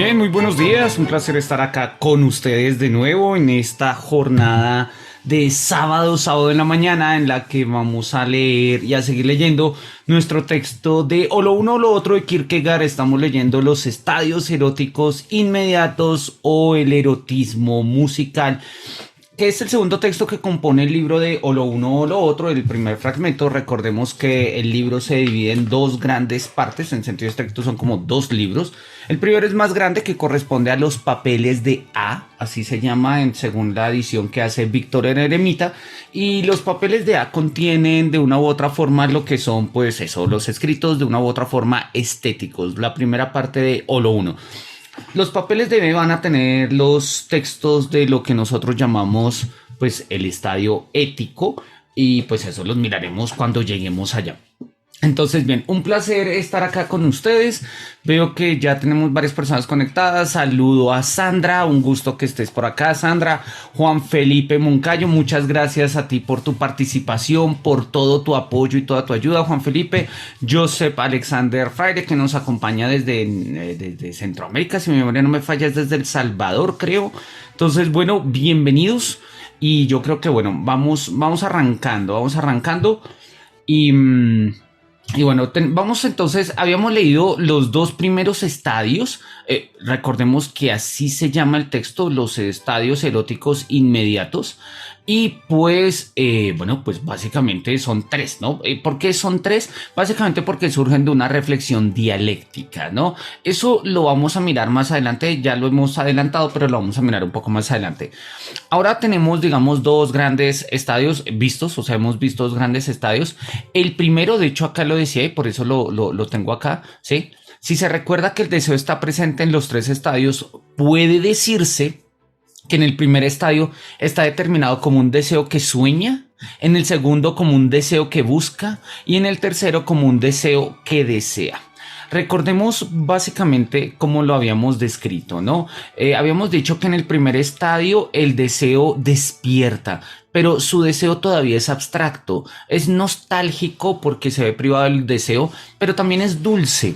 Bien, muy buenos días. Un placer estar acá con ustedes de nuevo en esta jornada de sábado en la mañana, en la que vamos a leer y a seguir leyendo nuestro texto de O lo uno o lo otro de Kierkegaard. Estamos leyendo los estadios eróticos inmediatos o el erotismo musical, que es el segundo texto que compone el libro de O lo uno o lo otro, el primer fragmento. Recordemos que el libro se divide en dos grandes partes, en sentido estricto son como dos libros. El primero es más grande, que corresponde a los papeles de A, así se llama según la edición que hace Víctor Eremita, y los papeles de A contienen de una u otra forma lo que son, pues eso, los escritos de una u otra forma estéticos. La primera parte de O lo uno. Los papeles de B van a tener los textos de lo que nosotros llamamos pues el estadio ético, y pues eso los miraremos cuando lleguemos allá. Entonces, bien, un placer estar acá con ustedes. Veo que ya tenemos varias personas conectadas. Saludo a Sandra, un gusto que estés por acá, Sandra. Juan Felipe Moncayo, muchas gracias a ti por tu participación, por todo tu apoyo y toda tu ayuda, Juan Felipe. Joseph Alexander Fraire, que nos acompaña desde Centroamérica, si mi memoria no me falla, es desde El Salvador, creo. Entonces, bueno, bienvenidos. Y yo creo que, bueno, vamos arrancando. Y bueno, vamos entonces, habíamos leído los dos primeros estadios, recordemos que así se llama el texto, los estadios eróticos inmediatos, y pues, bueno, pues básicamente son tres, ¿no? ¿Por qué son tres? Básicamente porque surgen de una reflexión dialéctica, ¿no? Eso lo vamos a mirar más adelante, ya lo hemos adelantado, pero lo vamos a mirar un poco más adelante. Ahora tenemos, digamos, dos grandes estadios vistos, o sea, hemos visto dos grandes estadios. El primero, de hecho, acá lo decía y por eso lo tengo acá, ¿sí? Si se recuerda que el deseo está presente en los tres estadios, puede decirse que en el primer estadio está determinado como un deseo que sueña, en el segundo como un deseo que busca y en el tercero como un deseo que desea. Recordemos básicamente cómo lo habíamos descrito, ¿no? Habíamos dicho que en el primer estadio el deseo despierta, pero su deseo todavía es abstracto, es nostálgico porque se ve privado del deseo, pero también es dulce,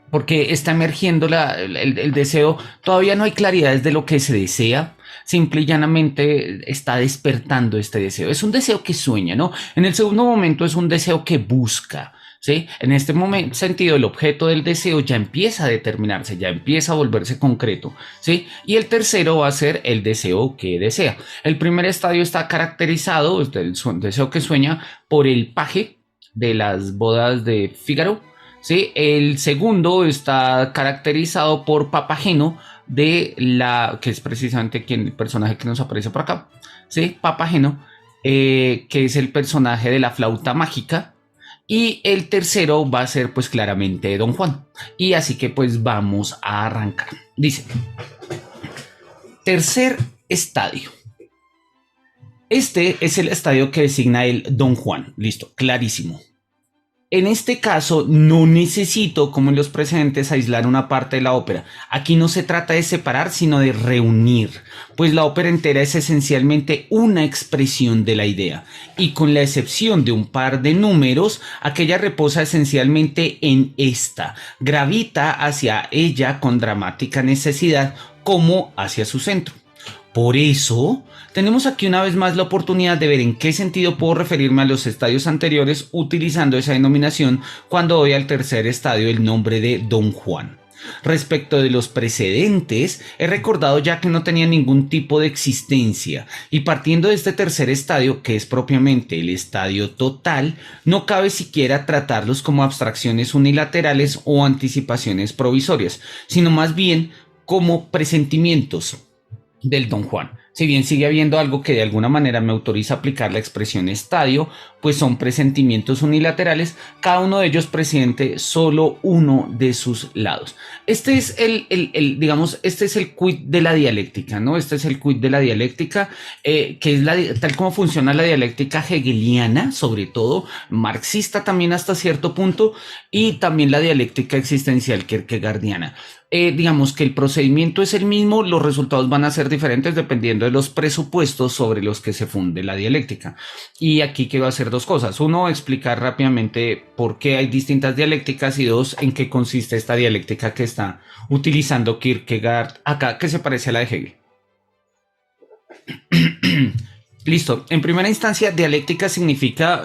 porque está emergiendo el deseo. Todavía no hay claridades de lo que se desea, simple y llanamente está despertando este deseo. Es un deseo que sueña, ¿no? En el segundo momento es un deseo que busca, ¿sí? En este sentido, el objeto del deseo ya empieza a determinarse, ya empieza a volverse concreto, ¿sí? Y el tercero va a ser el deseo que desea. El primer estadio está caracterizado, el deseo que sueña, por el paje de las bodas de Fígaro, ¿sí? El segundo está caracterizado por Papageno, que es precisamente el personaje que nos aparece por acá, ¿sí? Papageno, que es el personaje de la flauta mágica. Y el tercero va a ser pues claramente Don Juan. Y así que pues vamos a arrancar. Dice: tercer estadio. Este es el estadio que designa el Don Juan. Listo, clarísimo. En este caso no necesito, como en los precedentes, aislar una parte de la ópera. Aquí no se trata de separar, sino de reunir, pues la ópera entera es esencialmente una expresión de la idea, y con la excepción de un par de números, aquella reposa esencialmente en esta, gravita hacia ella con dramática necesidad como hacia su centro. Por eso, tenemos aquí una vez más la oportunidad de ver en qué sentido puedo referirme a los estadios anteriores utilizando esa denominación cuando doy al tercer estadio el nombre de Don Juan. Respecto de los precedentes, he recordado ya que no tenían ningún tipo de existencia, y partiendo de este tercer estadio, que es propiamente el estadio total, no cabe siquiera tratarlos como abstracciones unilaterales o anticipaciones provisorias, sino más bien como presentimientos del Don Juan. Si bien sigue habiendo algo que de alguna manera me autoriza a aplicar la expresión estadio, pues son presentimientos unilaterales, cada uno de ellos presente solo uno de sus lados. Este es digamos, este es el quid de la dialéctica, ¿no? Este es el quid de la dialéctica, que es tal como funciona la dialéctica hegeliana, sobre todo, marxista también hasta cierto punto, y también la dialéctica existencial kierkegaardiana. digamos que el procedimiento es el mismo, los resultados van a ser diferentes dependiendo de los presupuestos sobre los que se funde la dialéctica. Y aquí quiero hacer dos cosas. Uno, explicar rápidamente por qué hay distintas dialécticas y dos, en qué consiste esta dialéctica que está utilizando Kierkegaard acá, que se parece a la de Hegel. Listo. En primera instancia, dialéctica significa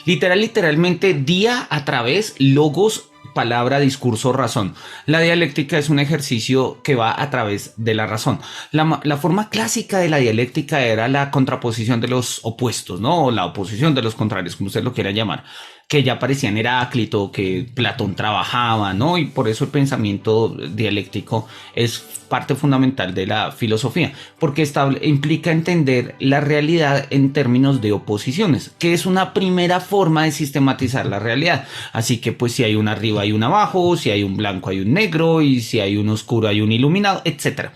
literalmente día a través, logos, palabra, discurso, razón. La dialéctica es un ejercicio que va a través de la razón. La forma clásica de la dialéctica era la contraposición de los opuestos, ¿no? O la oposición de los contrarios, como ustedes lo quieran llamar, que ya aparecía en Heráclito, que Platón trabajaba, ¿no? Y por eso el pensamiento dialéctico es parte fundamental de la filosofía, porque implica entender la realidad en términos de oposiciones, que es una primera forma de sistematizar la realidad. Así que pues si hay un arriba hay un abajo, si hay un blanco hay un negro, y si hay un oscuro hay un iluminado, etc.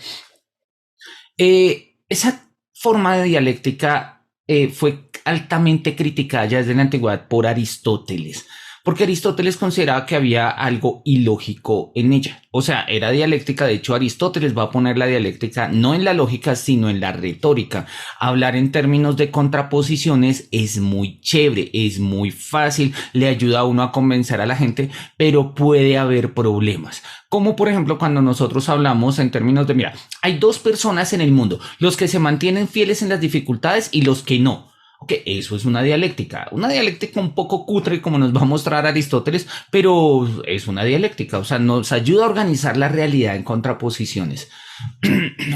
Esa forma de dialéctica fue altamente criticada ya desde la antigüedad por Aristóteles, porque Aristóteles consideraba que había algo ilógico en ella. O sea, era dialéctica. De hecho, Aristóteles va a poner la dialéctica no en la lógica, sino en la retórica. Hablar en términos de contraposiciones es muy chévere, es muy fácil, le ayuda a uno a convencer a la gente, pero puede haber problemas. Como por ejemplo cuando nosotros hablamos en términos de, mira, hay dos personas en el mundo, los que se mantienen fieles en las dificultades y los que no. Ok, eso es una dialéctica un poco cutre como nos va a mostrar Aristóteles, pero es una dialéctica, o sea, nos ayuda a organizar la realidad en contraposiciones.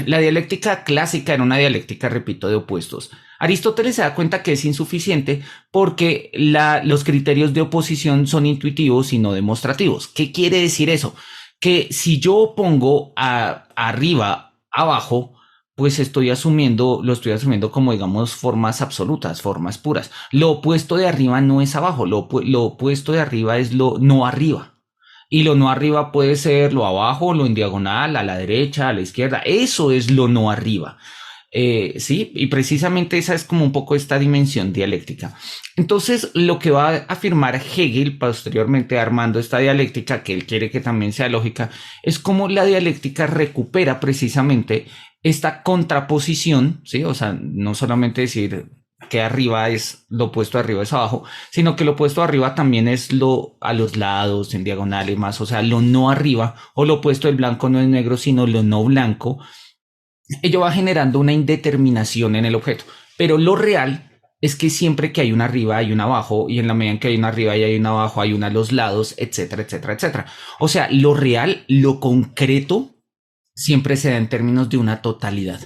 La dialéctica clásica era una dialéctica, repito, de opuestos. Aristóteles se da cuenta que es insuficiente porque los criterios de oposición son intuitivos y no demostrativos. ¿Qué quiere decir eso? Que si yo pongo arriba, abajo, pues lo estoy asumiendo como, digamos, formas absolutas, formas puras. Lo opuesto de arriba no es abajo, lo opuesto de arriba es lo no arriba. Y lo no arriba puede ser lo abajo, lo en diagonal, a la derecha, a la izquierda. Eso es lo no arriba. Sí, y precisamente esa es como un poco esta dimensión dialéctica. Entonces, lo que va a afirmar Hegel posteriormente, armando esta dialéctica, que él quiere que también sea lógica, es cómo la dialéctica recupera precisamente esta contraposición, ¿sí? O sea, no solamente decir que arriba es lo opuesto de arriba es abajo, sino que lo opuesto de arriba también es lo a los lados, en diagonal y más, o sea, lo no arriba, o lo opuesto del blanco no es negro, sino lo no blanco. Ello va generando una indeterminación en el objeto, pero lo real es que siempre que hay una arriba hay una abajo, y en la medida en que hay una arriba y hay una abajo hay una a los lados, etcétera, etcétera, etcétera. O sea, lo real, lo concreto, siempre se da en términos de una totalidad.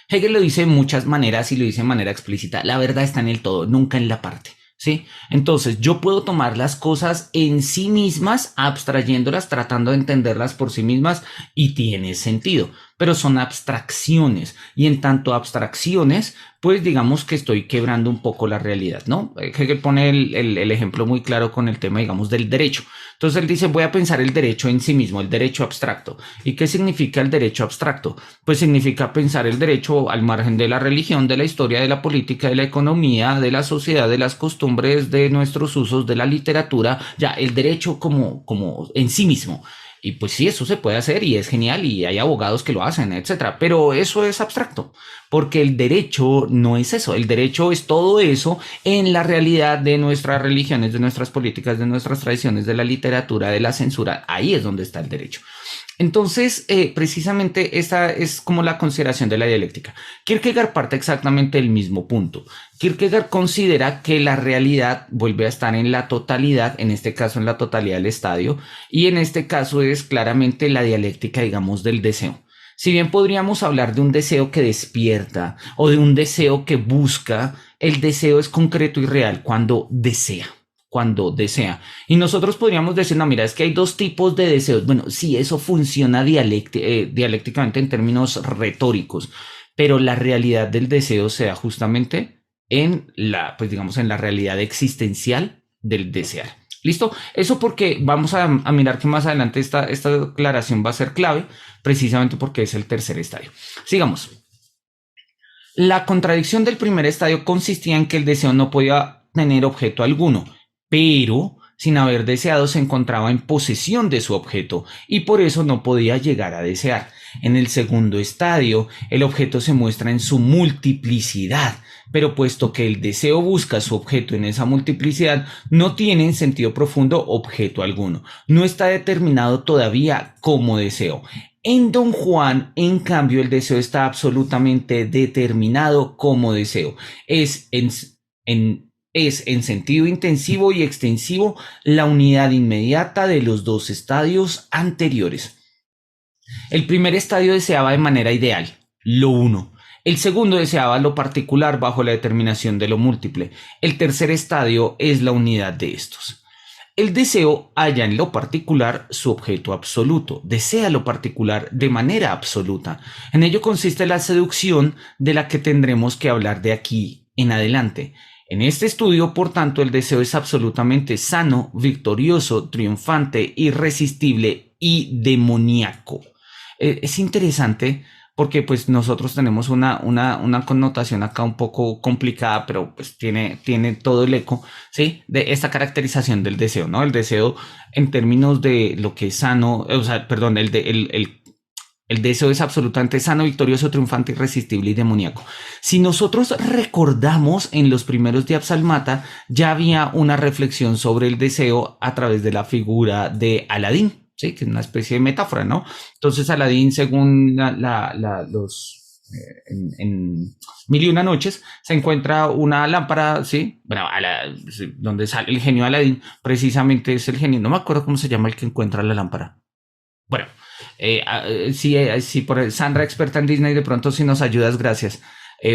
Hegel lo dice de muchas maneras y lo dice de manera explícita. La verdad está en el todo, nunca en la parte. ¿Sí? Entonces yo puedo tomar las cosas en sí mismas, abstrayéndolas, tratando de entenderlas por sí mismas, y tiene sentido, pero son abstracciones, y en tanto abstracciones, pues digamos que estoy quebrando un poco la realidad, ¿no? Hegel pone el ejemplo muy claro con el tema, digamos, del derecho. Entonces él dice, voy a pensar el derecho en sí mismo, el derecho abstracto. ¿Y qué significa el derecho abstracto? Pues significa pensar el derecho al margen de la religión, de la historia, de la política, de la economía, de la sociedad, de las costumbres, de nuestros usos, de la literatura, ya el derecho como en sí mismo. Y pues sí, eso se puede hacer y es genial y hay abogados que lo hacen, etcétera. Pero eso es abstracto, porque el derecho no es eso. El derecho es todo eso en la realidad de nuestras religiones, de nuestras políticas, de nuestras tradiciones, de la literatura, de la censura. Ahí es donde está el derecho. Entonces, precisamente esta es como la consideración de la dialéctica. Kierkegaard parte exactamente del mismo punto. Kierkegaard considera que la realidad vuelve a estar en la totalidad, en este caso en la totalidad del estadio, y en este caso es claramente la dialéctica, digamos, del deseo. Si bien podríamos hablar de un deseo que despierta o de un deseo que busca, el deseo es concreto y real cuando desea. Cuando desea. Y nosotros podríamos decir, no, mira, es que hay dos tipos de deseos. Bueno, sí, eso funciona dialécticamente en términos retóricos, pero la realidad del deseo se da justamente en pues digamos, en la realidad existencial del desear. ¿Listo? Eso porque vamos a mirar que más adelante esta aclaración va a ser clave, precisamente porque es el tercer estadio. Sigamos. La contradicción del primer estadio consistía en que el deseo no podía tener objeto alguno, pero sin haber deseado se encontraba en posesión de su objeto y por eso no podía llegar a desear. En el segundo estadio, el objeto se muestra en su multiplicidad, pero puesto que el deseo busca su objeto en esa multiplicidad, no tiene en sentido profundo objeto alguno. No está determinado todavía como deseo. En Don Juan, en cambio, el deseo está absolutamente determinado como deseo. Es en sentido intensivo y extensivo la unidad inmediata de los dos estadios anteriores. El primer estadio deseaba de manera ideal, lo uno. El segundo deseaba lo particular bajo la determinación de lo múltiple. El tercer estadio es la unidad de estos. El deseo halla en lo particular su objeto absoluto, desea lo particular de manera absoluta. En ello consiste la seducción de la que tendremos que hablar de aquí en adelante. En este estudio, por tanto, el deseo es absolutamente sano, victorioso, triunfante, irresistible y demoníaco. Es interesante porque pues nosotros tenemos una connotación acá un poco complicada, pero pues tiene todo el eco, ¿sí? De esta caracterización del deseo, ¿no? El deseo en términos de lo que es sano, o sea, perdón, el deseo es absolutamente sano, victorioso, triunfante, irresistible y demoníaco. Si nosotros recordamos en los primeros de Absalmata, ya había una reflexión sobre el deseo a través de la figura de Aladín. Sí, que es una especie de metáfora, ¿no? Entonces Aladín, según en Mil y una noches, se encuentra una lámpara, ¿sí? Bueno, donde sale el genio Aladín, precisamente es el genio, no me acuerdo cómo se llama el que encuentra la lámpara. Bueno, sí, por Sandra, experta en Disney, de pronto si nos ayudas, gracias.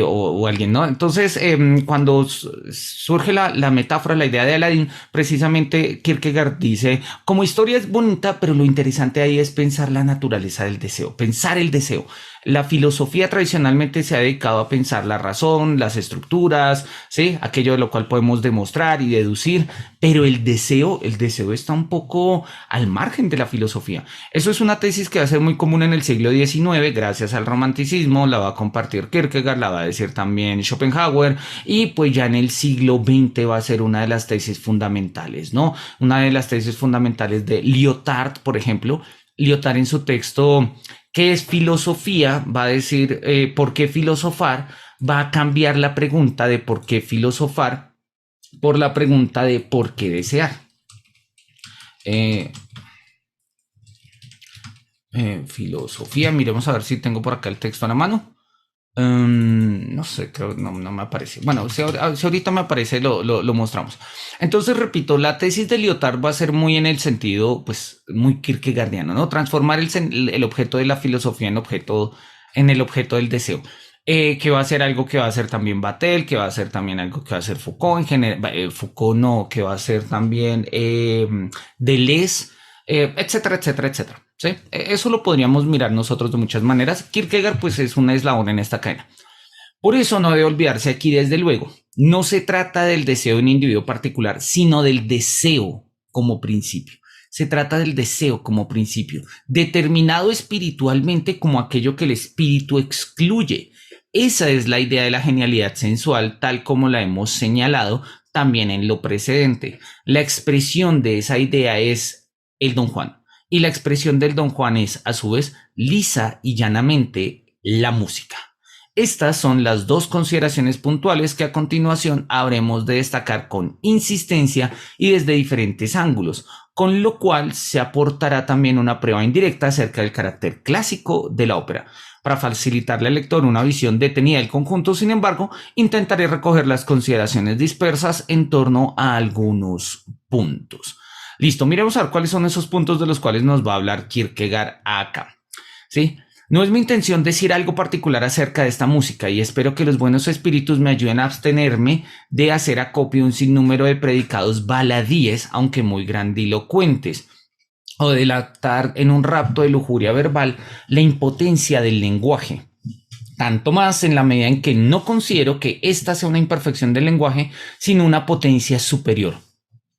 O alguien, ¿no? Entonces, cuando surge la metáfora, la idea de Aladdin, precisamente Kierkegaard dice, como historia es bonita, pero lo interesante ahí es pensar la naturaleza del deseo, pensar el deseo. La filosofía tradicionalmente se ha dedicado a pensar la razón, las estructuras, ¿sí? Aquello de lo cual podemos demostrar y deducir, pero el deseo está un poco al margen de la filosofía. Eso es una tesis que va a ser muy común en el siglo XIX, gracias al romanticismo, la va a compartir Kierkegaard, la va a decir también Schopenhauer, y pues ya en el siglo XX va a ser una de las tesis fundamentales, ¿no? Una de las tesis fundamentales de Lyotard, por ejemplo. Lyotard en su texto ¿Qué es filosofía? Va a decir ¿por qué filosofar? Va a cambiar la pregunta de por qué filosofar por la pregunta de por qué desear. Filosofía, miremos a ver si tengo por acá el texto a la mano. No sé, creo no me aparece. Bueno, si ahorita me aparece, lo mostramos. Entonces, repito, la tesis de Lyotard va a ser muy en el sentido, pues, muy kierkegaardiano, ¿no? Transformar el objeto de la filosofía en el objeto del deseo. Que va a ser algo que va a hacer también Vattel, que va a ser también algo que va a hacer Foucault, en general, Foucault no, que va a ser también Deleuze, etcétera, etcétera, etcétera. ¿Sí? Eso lo podríamos mirar nosotros de muchas maneras. Kierkegaard pues es un eslabón en esta cadena. Por eso no debe olvidarse aquí desde luego, no se trata del deseo de un individuo particular, sino del deseo como principio. Se trata del deseo como principio, determinado espiritualmente como aquello que el espíritu excluye. Esa es la idea de la genialidad sensual, tal como la hemos señalado también en lo precedente. La expresión de esa idea es el Don Juan. Y la expresión del Don Juan es, a su vez, lisa y llanamente la música. Estas son las dos consideraciones puntuales que a continuación habremos de destacar con insistencia y desde diferentes ángulos, con lo cual se aportará también una prueba indirecta acerca del carácter clásico de la ópera. Para facilitarle al lector una visión detenida del conjunto, sin embargo, intentaré recoger las consideraciones dispersas en torno a algunos puntos. Listo, miremos a ver cuáles son esos puntos de los cuales nos va a hablar Kierkegaard acá. ¿Sí? No es mi intención decir algo particular acerca de esta música y espero que los buenos espíritus me ayuden a abstenerme de hacer acopio de un sinnúmero de predicados baladíes, aunque muy grandilocuentes, o delatar en un rapto de lujuria verbal la impotencia del lenguaje. Tanto más en la medida en que no considero que esta sea una imperfección del lenguaje, sino una potencia superior.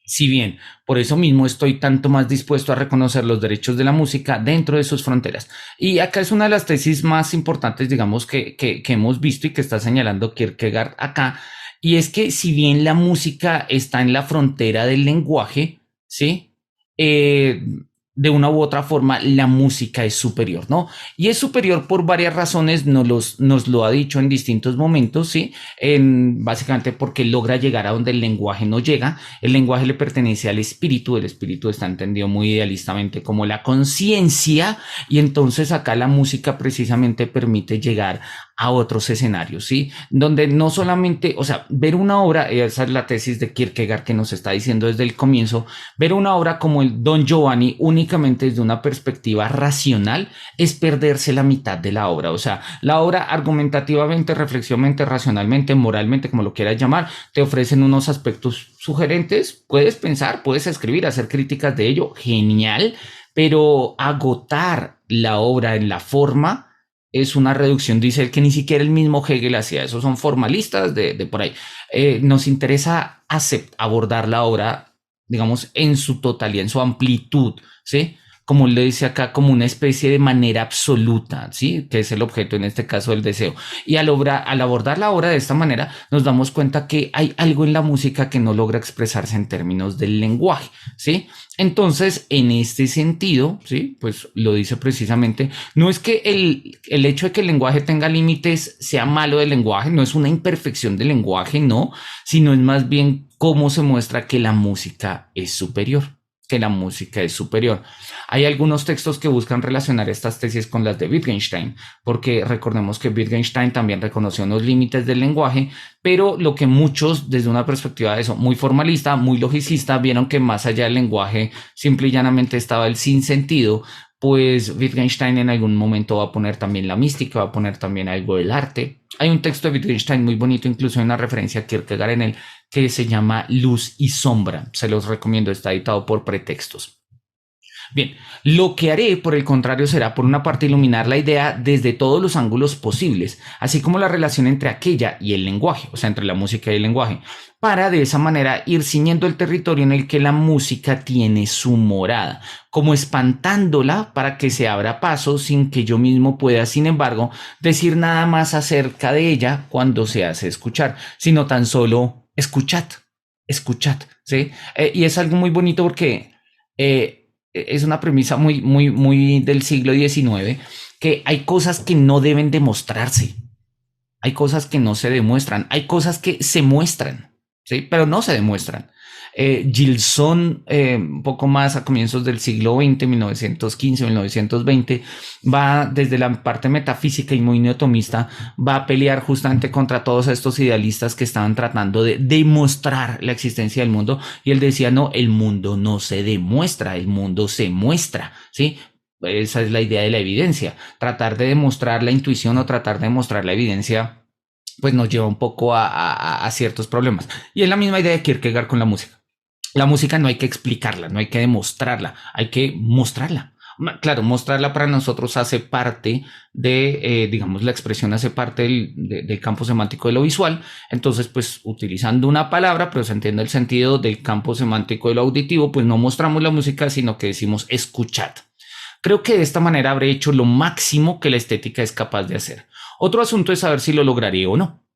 Si bien, por eso mismo estoy tanto más dispuesto a reconocer los derechos de la música dentro de sus fronteras. Y acá es una de las tesis más importantes, digamos, que hemos visto y que está señalando Kierkegaard acá. Y es que si bien la música está en la frontera del lenguaje, ¿sí? Eh, de una u otra forma la música es superior, ¿no? Y es superior por varias razones, nos lo ha dicho en distintos momentos, ¿sí? Básicamente porque logra llegar a donde el lenguaje no llega. El lenguaje le pertenece al espíritu, el espíritu está entendido muy idealistamente como la conciencia, y entonces acá la música precisamente permite llegar a otros escenarios, ¿sí? Donde no solamente, o sea, ver una obra, esa es la tesis de Kierkegaard que nos está diciendo desde el comienzo, ver una obra como el Don Giovanni únicamente desde una perspectiva racional es perderse la mitad de la obra. O sea, la obra argumentativamente, reflexivamente, racionalmente, moralmente, como lo quieras llamar, te ofrecen unos aspectos sugerentes, puedes pensar, puedes escribir, hacer críticas de ello, genial, pero agotar la obra en la forma es una reducción, dice él, que ni siquiera el mismo Hegel hacía. Esos son formalistas de por ahí. Nos interesa abordar la obra, digamos, en su totalidad, en su amplitud, ¿sí? Como le dice acá, como una especie de manera absoluta, ¿sí? Que es el objeto, en este caso, del deseo. Y al abordar la obra de esta manera, nos damos cuenta que hay algo en la música que no logra expresarse en términos del lenguaje, ¿sí? Entonces, en este sentido, ¿sí? Pues lo dice precisamente, no es que el hecho de que el lenguaje tenga límites sea malo del lenguaje, no es una imperfección del lenguaje, no, sino es más bien cómo se muestra que la música es superior, que la música es superior. Hay algunos textos que buscan relacionar estas tesis con las de Wittgenstein, porque recordemos que Wittgenstein también reconoció unos límites del lenguaje, pero lo que muchos desde una perspectiva de eso muy formalista, muy logicista, vieron que más allá del lenguaje simple y llanamente estaba el sinsentido, pues Wittgenstein en algún momento va a poner también la mística, va a poner también algo del arte. Hay un texto de Wittgenstein muy bonito, incluso hay una referencia a Kierkegaard en él, que se llama Luz y Sombra. Se los recomiendo, está editado por Pretextos. Bien, lo que haré, por el contrario, será por una parte iluminar la idea desde todos los ángulos posibles, así como la relación entre aquella y el lenguaje, o sea, entre la música y el lenguaje, para de esa manera ir ciñendo el territorio en el que la música tiene su morada, como espantándola para que se abra paso sin que yo mismo pueda, sin embargo, decir nada más acerca de ella cuando se hace escuchar, sino tan solo escuchad, ¿sí? Y es algo muy bonito porque es una premisa muy del siglo XIX, que hay cosas que no deben demostrarse, hay cosas que no se demuestran, hay cosas que se muestran, ¿sí? Pero no se demuestran. Gilson, un poco más a comienzos del siglo XX, 1915, 1920, va desde la parte metafísica y muy neotomista, va a pelear justamente contra todos estos idealistas que estaban tratando de demostrar la existencia del mundo, y él decía, no, el mundo no se demuestra, el mundo se muestra, ¿sí? Esa es la idea de la evidencia. Tratar de demostrar la intuición o tratar de demostrar la evidencia, pues nos lleva un poco a ciertos problemas. Y es la misma idea de Kierkegaard con la música. La música no hay que explicarla, no hay que demostrarla, hay que mostrarla. Claro, mostrarla para nosotros hace parte de, digamos, la expresión hace parte del campo semántico de lo visual. Entonces, pues utilizando una palabra, pero se entiende el sentido del campo semántico de lo auditivo, pues no mostramos la música, sino que decimos escuchad. Creo que de esta manera habré hecho lo máximo que la estética es capaz de hacer. Otro asunto es saber si lo lograré o no.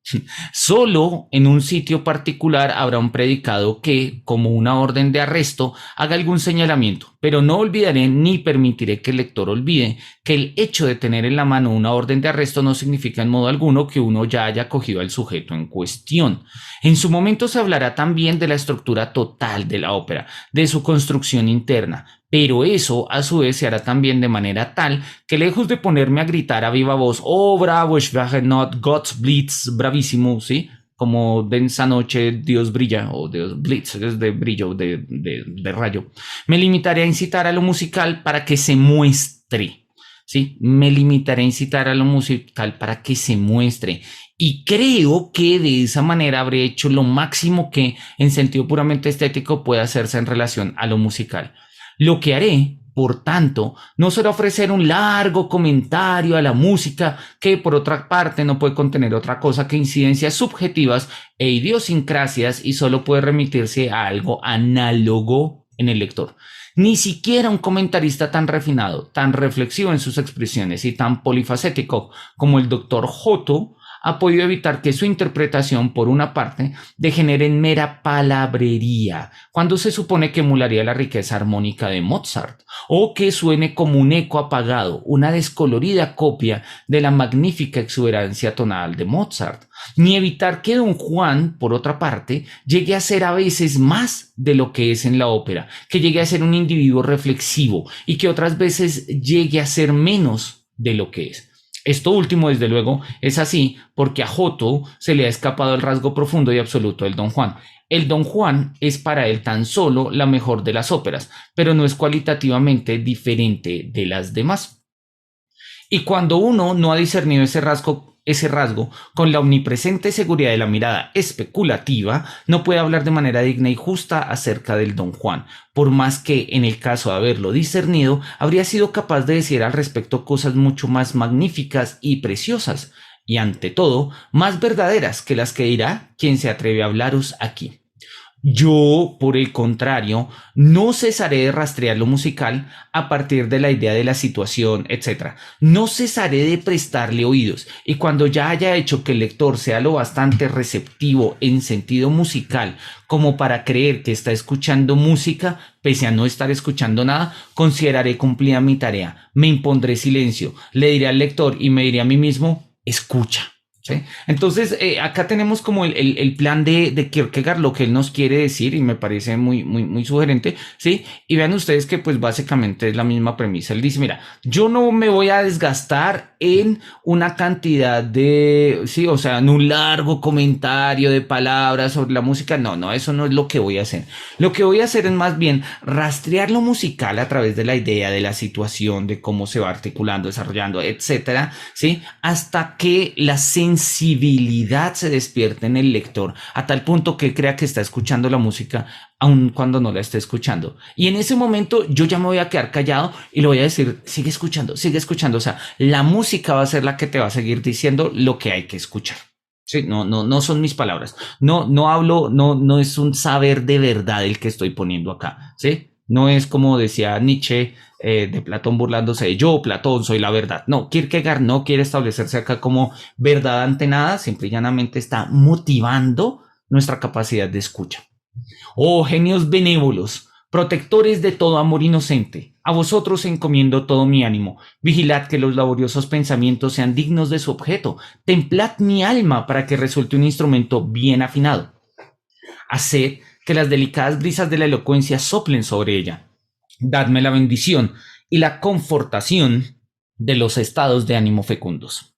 Solo en un sitio particular habrá un predicado que, como una orden de arresto, haga algún señalamiento, pero no olvidaré ni permitiré que el lector olvide que el hecho de tener en la mano una orden de arresto no significa en modo alguno que uno ya haya cogido al sujeto en cuestión. En su momento se hablará también de la estructura total de la ópera, de su construcción interna, pero eso a su vez se hará también de manera tal que, lejos de ponerme a gritar a viva voz, oh bravo, not Gott blitz, bravísimo, ¿sí? Como densa noche Dios brilla, o Dios blitz, es de brillo, de rayo, me limitaré a incitar a lo musical para que se muestre, ¿sí? Me limitaré a incitar a lo musical para que se muestre. Y creo que de esa manera habré hecho lo máximo que en sentido puramente estético puede hacerse en relación a lo musical. Lo que haré, por tanto, no será ofrecer un largo comentario a la música que, por otra parte, no puede contener otra cosa que incidencias subjetivas e idiosincrasias y solo puede remitirse a algo análogo en el lector. Ni siquiera un comentarista tan refinado, tan reflexivo en sus expresiones y tan polifacético como el doctor Joto ha podido evitar que su interpretación, por una parte, degenere en mera palabrería, cuando se supone que emularía la riqueza armónica de Mozart, o que suene como un eco apagado, una descolorida copia de la magnífica exuberancia tonal de Mozart, ni evitar que Don Juan, por otra parte, llegue a ser a veces más de lo que es en la ópera, que llegue a ser un individuo reflexivo y que otras veces llegue a ser menos de lo que es. Esto último, desde luego, es así porque a Giotto se le ha escapado el rasgo profundo y absoluto del Don Juan. El Don Juan es para él tan solo la mejor de las óperas, pero no es cualitativamente diferente de las demás. Y cuando uno no ha discernido ese rasgo con la omnipresente seguridad de la mirada especulativa, no puede hablar de manera digna y justa acerca del Don Juan, por más que, en el caso de haberlo discernido, habría sido capaz de decir al respecto cosas mucho más magníficas y preciosas, y ante todo, más verdaderas que las que dirá quien se atreve a hablaros aquí. Yo, por el contrario, no cesaré de rastrear lo musical a partir de la idea de la situación, etc. No cesaré de prestarle oídos, y cuando ya haya hecho que el lector sea lo bastante receptivo en sentido musical como para creer que está escuchando música, pese a no estar escuchando nada, consideraré cumplida mi tarea. Me impondré silencio, le diré al lector y me diré a mí mismo, escucha. ¿Sí? Entonces, acá tenemos como el plan de Kierkegaard, lo que él nos quiere decir, y me parece muy sugerente, ¿sí? Y vean ustedes que pues básicamente es la misma premisa. Él dice, mira, yo no me voy a desgastar en una cantidad de, sí, o sea, en un largo comentario de palabras sobre la música. No, eso no es lo que voy a hacer. Lo que voy a hacer es más bien rastrear lo musical a través de la idea, de la situación, de cómo se va articulando, desarrollando, etcétera, ¿sí? Hasta que la sensibilidad se despierta en el lector a tal punto que crea que está escuchando la música aun cuando no la esté escuchando. Y en ese momento yo ya me voy a quedar callado y le voy a decir, sigue escuchando, sigue escuchando. O sea, la música va a ser la que te va a seguir diciendo lo que hay que escuchar. Sí, no son mis palabras. No hablo, no es un saber de verdad el que estoy poniendo acá. Sí, no es como decía Nietzsche, de Platón burlándose de yo, Platón, soy la verdad. No, Kierkegaard no quiere establecerse acá como verdad ante nada, simple y llanamente está motivando nuestra capacidad de escucha. Oh genios benévolos, protectores de todo amor inocente, a vosotros encomiendo todo mi ánimo. Vigilad que los laboriosos pensamientos sean dignos de su objeto. Templad mi alma para que resulte un instrumento bien afinado. Haced que las delicadas brisas de la elocuencia soplen sobre ella. Dadme la bendición y la confortación de los estados de ánimo fecundos.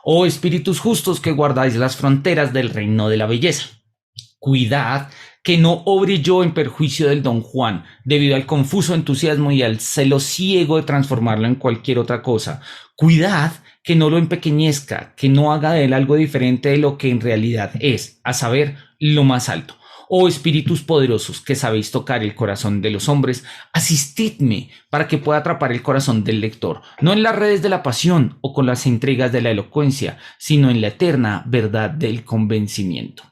Oh espíritus justos que guardáis las fronteras del reino de la belleza. Cuidad que no obre yo en perjuicio del Don Juan, debido al confuso entusiasmo y al celo ciego de transformarlo en cualquier otra cosa. Cuidad que no lo empequeñezca, que no haga de él algo diferente de lo que en realidad es, a saber, lo más alto. Oh espíritus poderosos que sabéis tocar el corazón de los hombres, asistidme para que pueda atrapar el corazón del lector, no en las redes de la pasión o con las intrigas de la elocuencia, sino en la eterna verdad del convencimiento.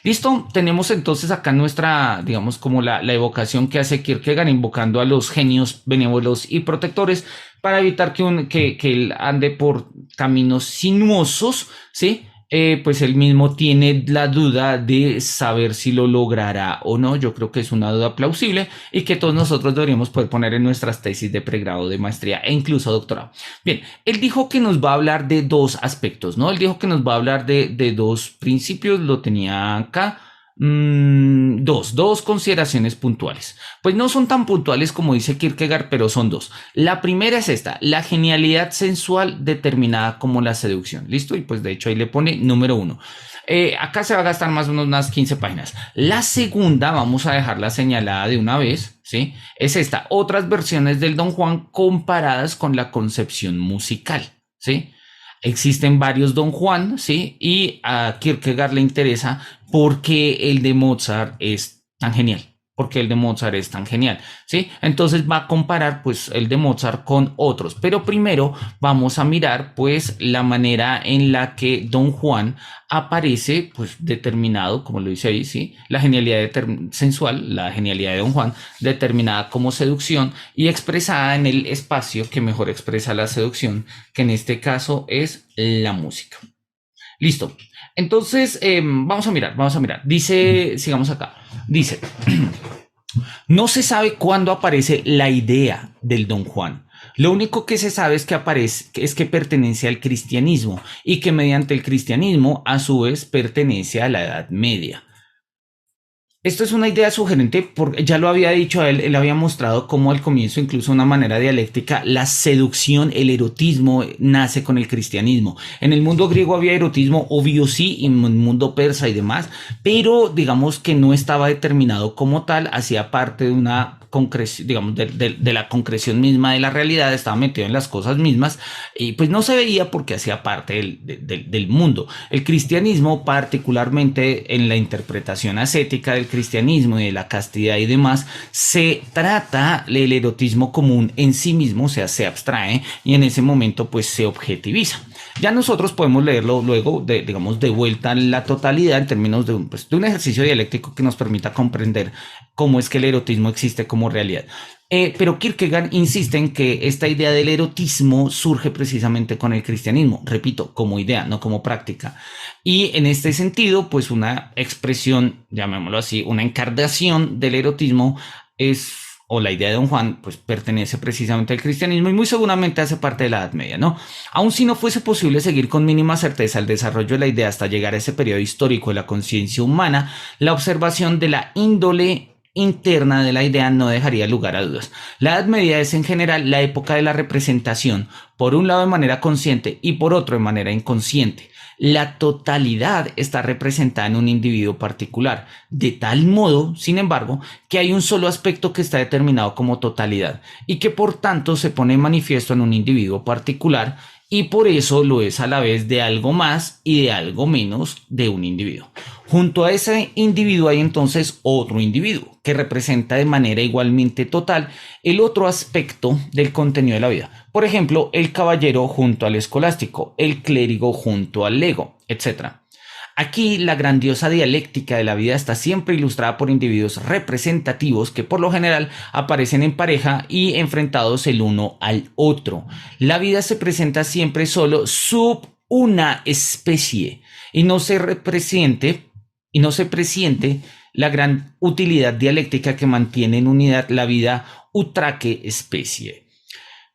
Listo, tenemos entonces acá nuestra, digamos, como la evocación que hace Kierkegaard invocando a los genios benévolos y protectores para evitar que él ande por caminos sinuosos, ¿sí? Pues él mismo tiene la duda de saber si lo logrará o no. Yo creo que es una duda plausible y que todos nosotros deberíamos poder poner en nuestras tesis de pregrado, de maestría e incluso doctorado. Bien, él dijo que nos va a hablar de dos aspectos, ¿no? Él dijo que nos va a hablar de dos principios, lo tenía acá. Dos consideraciones puntuales. Pues no son tan puntuales como dice Kierkegaard, pero son dos. La primera es esta, la genialidad sensual determinada como la seducción. ¿Listo? Y pues de hecho ahí le pone número 1. Acá se va a gastar más o menos unas 15 páginas. La segunda, vamos a dejarla señalada de una vez, ¿sí? Es esta, otras versiones del Don Juan comparadas con la concepción musical, ¿sí? Existen varios Don Juan, ¿sí? Y a Kierkegaard le interesa por qué el de Mozart es tan genial. Porque el de Mozart es tan genial, ¿sí? Entonces va a comparar, pues, el de Mozart con otros. Pero primero vamos a mirar, pues, la manera en la que Don Juan aparece, pues, determinado, como lo dice ahí, ¿sí? La genialidad sensual, la genialidad de Don Juan, determinada como seducción y expresada en el espacio que mejor expresa la seducción, que en este caso es la música. Listo. Entonces, vamos a mirar, vamos a mirar. Dice, sigamos acá. Dice, no se sabe cuándo aparece la idea del Don Juan. Lo único que se sabe es que aparece, es que pertenece al cristianismo y que mediante el cristianismo a su vez pertenece a la Edad Media. Esto es una idea sugerente porque ya lo había dicho a él, él había mostrado cómo al comienzo, incluso de una manera dialéctica, la seducción, el erotismo nace con el cristianismo. En el mundo griego había erotismo, obvio sí, en el mundo persa y demás, pero digamos que no estaba determinado como tal, hacía parte de una concreción, digamos, de la concreción misma de la realidad, estaba metido en las cosas mismas y pues no se veía porque hacía parte del mundo. El cristianismo, particularmente en la interpretación ascética del cristianismo y de la castidad y demás, se trata el erotismo común en sí mismo, o sea, se abstrae y en ese momento pues se objetiviza. Ya nosotros podemos leerlo luego, digamos, de vuelta en la totalidad en términos pues, de un ejercicio dialéctico que nos permita comprender cómo es que el erotismo existe como realidad. Pero Kierkegaard insiste en que esta idea del erotismo surge precisamente con el cristianismo, repito, como idea, no como práctica. Y en este sentido, pues una expresión, llamémoslo así, una encarnación del erotismo es, o la idea de Don Juan, pues pertenece precisamente al cristianismo y muy seguramente hace parte de la Edad Media, ¿no? Aun si no fuese posible seguir con mínima certeza el desarrollo de la idea hasta llegar a ese periodo histórico de la conciencia humana, la observación de la índole interna de la idea no dejaría lugar a dudas. La Edad Media es en general la época de la representación, por un lado de manera consciente y por otro de manera inconsciente. La totalidad está representada en un individuo particular, de tal modo, sin embargo, que hay un solo aspecto que está determinado como totalidad y que por tanto se pone en manifiesto en un individuo particular y por eso lo es a la vez de algo más y de algo menos de un individuo. Junto a ese individuo hay entonces otro individuo que representa de manera igualmente total el otro aspecto del contenido de la vida. Por ejemplo, el caballero junto al escolástico, el clérigo junto al lego, etc. Aquí la grandiosa dialéctica de la vida está siempre ilustrada por individuos representativos que por lo general aparecen en pareja y enfrentados el uno al otro. La vida se presenta siempre solo sub una especie y no se presiente la gran utilidad dialéctica que mantiene en unidad la vida utraque especie.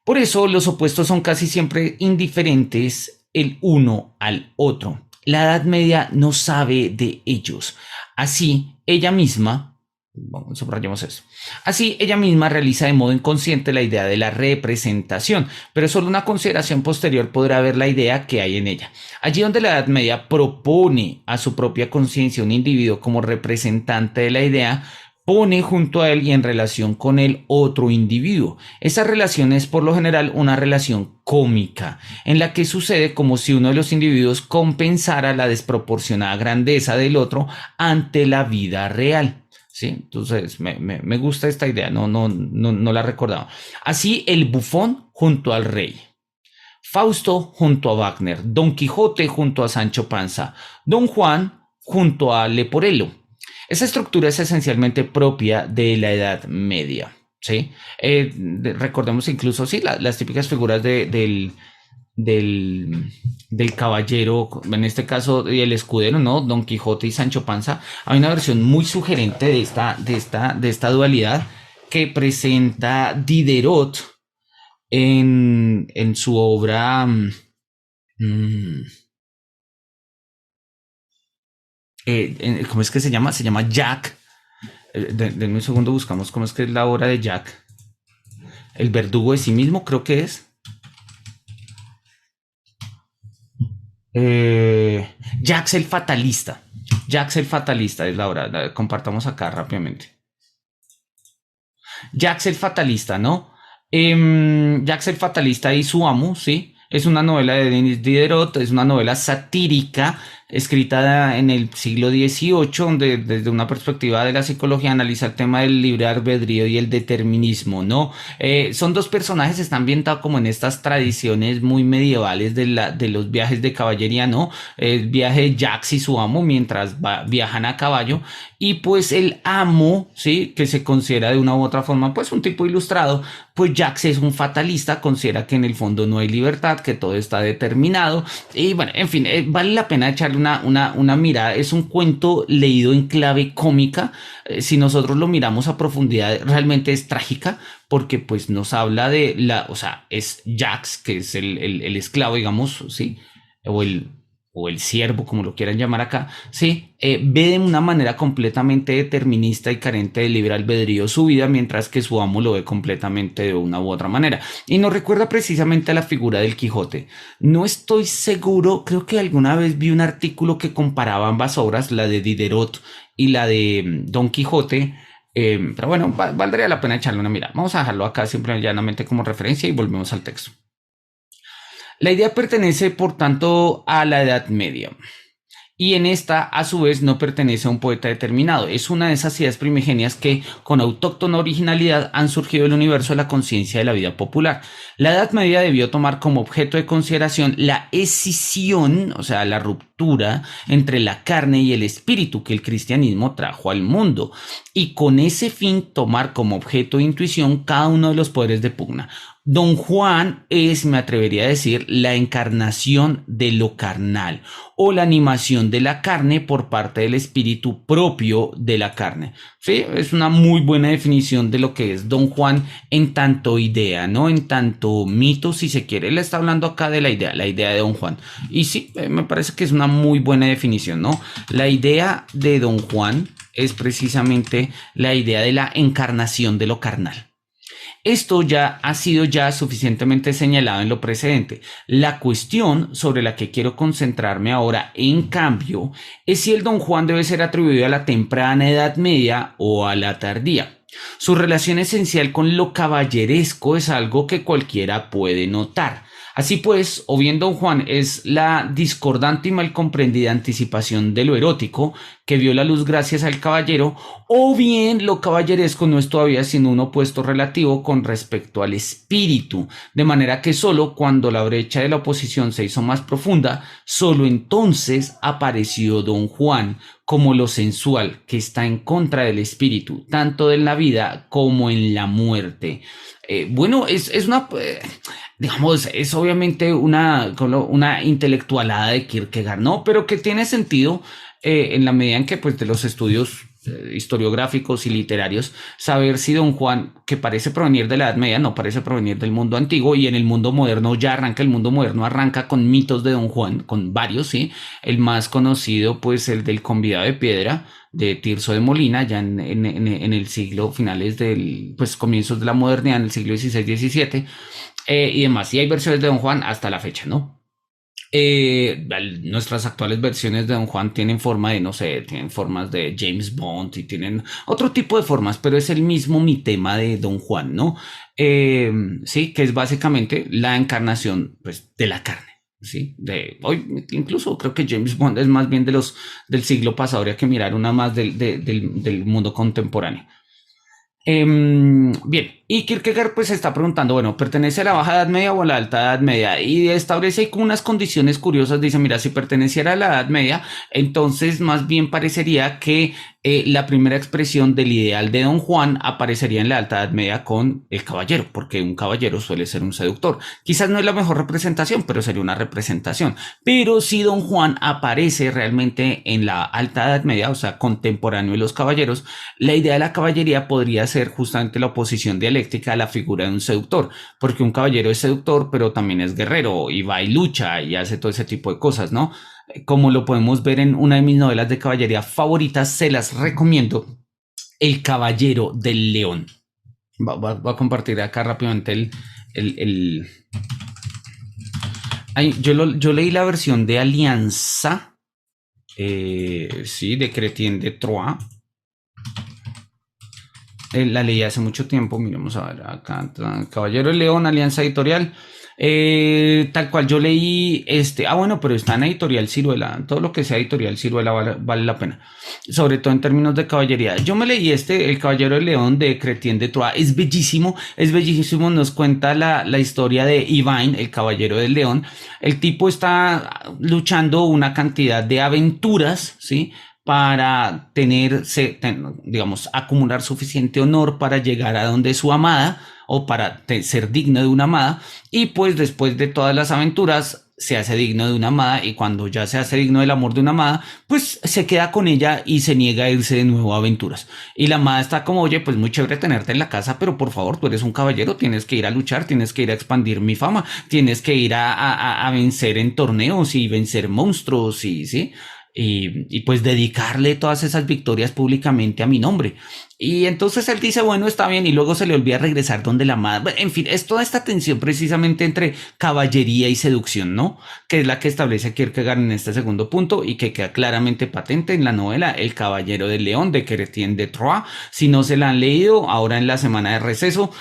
Por eso los opuestos son casi siempre indiferentes el uno al otro. La Edad Media no sabe de ellos. Así, ella misma, subrayemos eso. Así, ella misma realiza de modo inconsciente la idea de la representación, pero solo una consideración posterior podrá ver la idea que hay en ella. Allí donde la Edad Media propone a su propia conciencia un individuo como representante de la idea, pone junto a él y en relación con él otro individuo. Esa relación es por lo general una relación cómica, en la que sucede como si uno de los individuos compensara la desproporcionada grandeza del otro ante la vida real. ¿Sí? Entonces me gusta esta idea, no la recordaba. Así el bufón junto al rey. Fausto junto a Wagner, Don Quijote junto a Sancho Panza, Don Juan junto a Leporello. Esa estructura es esencialmente propia de la Edad Media, ¿sí? Recordemos incluso, sí, las típicas figuras del caballero, en este caso el escudero, ¿no? Don Quijote y Sancho Panza. Hay una versión muy sugerente de esta dualidad que presenta Diderot en su obra... ¿cómo es que se llama? Se llama Jack. Denme un segundo, buscamos cómo es que es la obra de Jack. El verdugo de sí mismo, creo que es. Jack el fatalista. Jack el fatalista es la obra. Compartamos acá rápidamente. Jack el fatalista, ¿no? Jack el fatalista y su amo, ¿sí? Es una novela de Denis Diderot, es una novela satírica escrita en el siglo XVIII, donde desde una perspectiva de la psicología analiza el tema del libre albedrío y el determinismo, ¿no? Son dos personajes, están ambientados como en estas tradiciones muy medievales de los viajes de caballería, ¿no? El viaje de Jax y su amo mientras viajan a caballo, y pues el amo, ¿sí? Que se considera de una u otra forma pues un tipo ilustrado, pues Jax es un fatalista, considera que en el fondo no hay libertad, que todo está determinado, y bueno, en fin, vale la pena echarle una mirada. Es un cuento leído en clave cómica. Si nosotros lo miramos a profundidad, realmente es trágica, porque pues nos habla de o sea, es Jax, que es el esclavo, digamos, ¿sí? O o el siervo, como lo quieran llamar acá, sí, ve de una manera completamente determinista y carente de libre albedrío su vida, mientras que su amo lo ve completamente de una u otra manera. Y nos recuerda precisamente a la figura del Quijote. No estoy seguro, creo que alguna vez vi un artículo que comparaba ambas obras, la de Diderot y la de Don Quijote. Pero bueno, valdría la pena echarle una mirada. Vamos a dejarlo acá simplemente llanamente como referencia y volvemos al texto. La idea pertenece, por tanto, a la Edad Media. Y en esta, a su vez, no pertenece a un poeta determinado. Es una de esas ideas primigenias que, con autóctona originalidad, han surgido del universo de la conciencia de la vida popular. La Edad Media debió tomar como objeto de consideración la escisión, o sea, la ruptura entre la carne y el espíritu que el cristianismo trajo al mundo, y con ese fin tomar como objeto de intuición cada uno de los poderes de pugna. Don Juan es, me atrevería a decir, la encarnación de lo carnal, o la animación de la carne por parte del espíritu propio de la carne. Sí, es una muy buena definición de lo que es Don Juan en tanto idea, ¿no? En tanto mito, si se quiere. Él está hablando acá de la idea de Don Juan. Y sí, me parece que es una muy buena definición, ¿no? La idea de Don Juan es precisamente la idea de la encarnación de lo carnal. Esto ya ha sido ya suficientemente señalado en lo precedente. La cuestión sobre la que quiero concentrarme ahora, en cambio, es si el Don Juan debe ser atribuido a la temprana Edad Media o a la tardía. Su relación esencial con lo caballeresco es algo que cualquiera puede notar. Así pues, o bien Don Juan es la discordante y mal comprendida anticipación de lo erótico que vio la luz gracias al caballero, o bien lo caballeresco no es todavía sino un opuesto relativo con respecto al espíritu, de manera que solo cuando la brecha de la oposición se hizo más profunda, solo entonces apareció Don Juan como lo sensual que está en contra del espíritu, tanto en la vida como en la muerte. Bueno, es una... digamos, es obviamente una intelectualada de Kierkegaard, ¿no? Pero que tiene sentido en la medida en que, pues, de los estudios historiográficos y literarios, saber si Don Juan, que parece provenir de la Edad Media, no parece provenir del mundo antiguo, y en el mundo moderno ya arranca, el mundo moderno arranca con mitos de Don Juan, con varios, ¿sí? El más conocido, pues, el del convidado de piedra, de Tirso de Molina, ya en el siglo finales del, pues, comienzos de la modernidad, en el siglo XVI-XVII, y demás. Y hay versiones de Don Juan hasta la fecha, ¿no? Nuestras actuales versiones de Don Juan tienen forma de, no sé, tienen formas de James Bond y tienen otro tipo de formas, pero es el mismo mi tema de Don Juan, ¿no? Sí, que es básicamente la encarnación, pues, de la carne. Sí, de hoy incluso creo que James Bond es más bien del siglo pasado, habría que mirar una más del mundo contemporáneo. Bien, y Kierkegaard pues se está preguntando, bueno, ¿pertenece a la baja edad media o a la alta edad media? Y establece ahí con unas condiciones curiosas, dice, mira, si perteneciera a la edad media, entonces más bien parecería que la primera expresión del ideal de Don Juan aparecería en la alta edad media con el caballero, porque un caballero suele ser un seductor. Quizás no es la mejor representación, pero sería una representación. Pero si Don Juan aparece realmente en la alta edad media, o sea, contemporáneo de los caballeros, la idea de la caballería podría ser justamente la oposición dialéctica a la figura de un seductor, porque un caballero es seductor, pero también es guerrero y va y lucha y hace todo ese tipo de cosas, ¿no? Como lo podemos ver en una de mis novelas de caballería favoritas, se las recomiendo, El Caballero del León. Voy a compartir acá rápidamente el... Ay, yo leí la versión de Alianza, sí, de Chrétien de Troyes. la leí hace mucho tiempo. Miremos a ver acá, Caballero del León, Alianza Editorial. Tal cual yo leí bueno, pero está en Editorial Ciruela. Todo lo que sea Editorial Ciruela vale la pena, sobre todo en términos de caballería. Yo me leí El Caballero del León de Chrétien de Troyes. Es bellísimo, es bellísimo. Nos cuenta la historia de Yvain, el Caballero del León. El tipo está luchando una cantidad de aventuras, ¿sí?, para digamos, acumular suficiente honor para llegar a donde su amada, o para ser digno de una amada, y pues después de todas las aventuras se hace digno de una amada, y cuando ya se hace digno del amor de una amada, pues se queda con ella y se niega a irse de nuevo a aventuras. Y la amada está como, oye, pues muy chévere tenerte en la casa, pero por favor, tú eres un caballero, tienes que ir a luchar, tienes que ir a expandir mi fama, tienes que ir a vencer en torneos y vencer monstruos, y sí. Y pues dedicarle todas esas victorias públicamente a mi nombre. Y entonces él dice, bueno, está bien, y luego se le olvida regresar donde la amada. En fin, es toda esta tensión precisamente entre caballería y seducción, ¿no? Que es la que establece Kierkegaard en este segundo punto, y que queda claramente patente en la novela El Caballero del León de Chrétien de Troyes. Si no se la han leído, ahora en la semana de receso,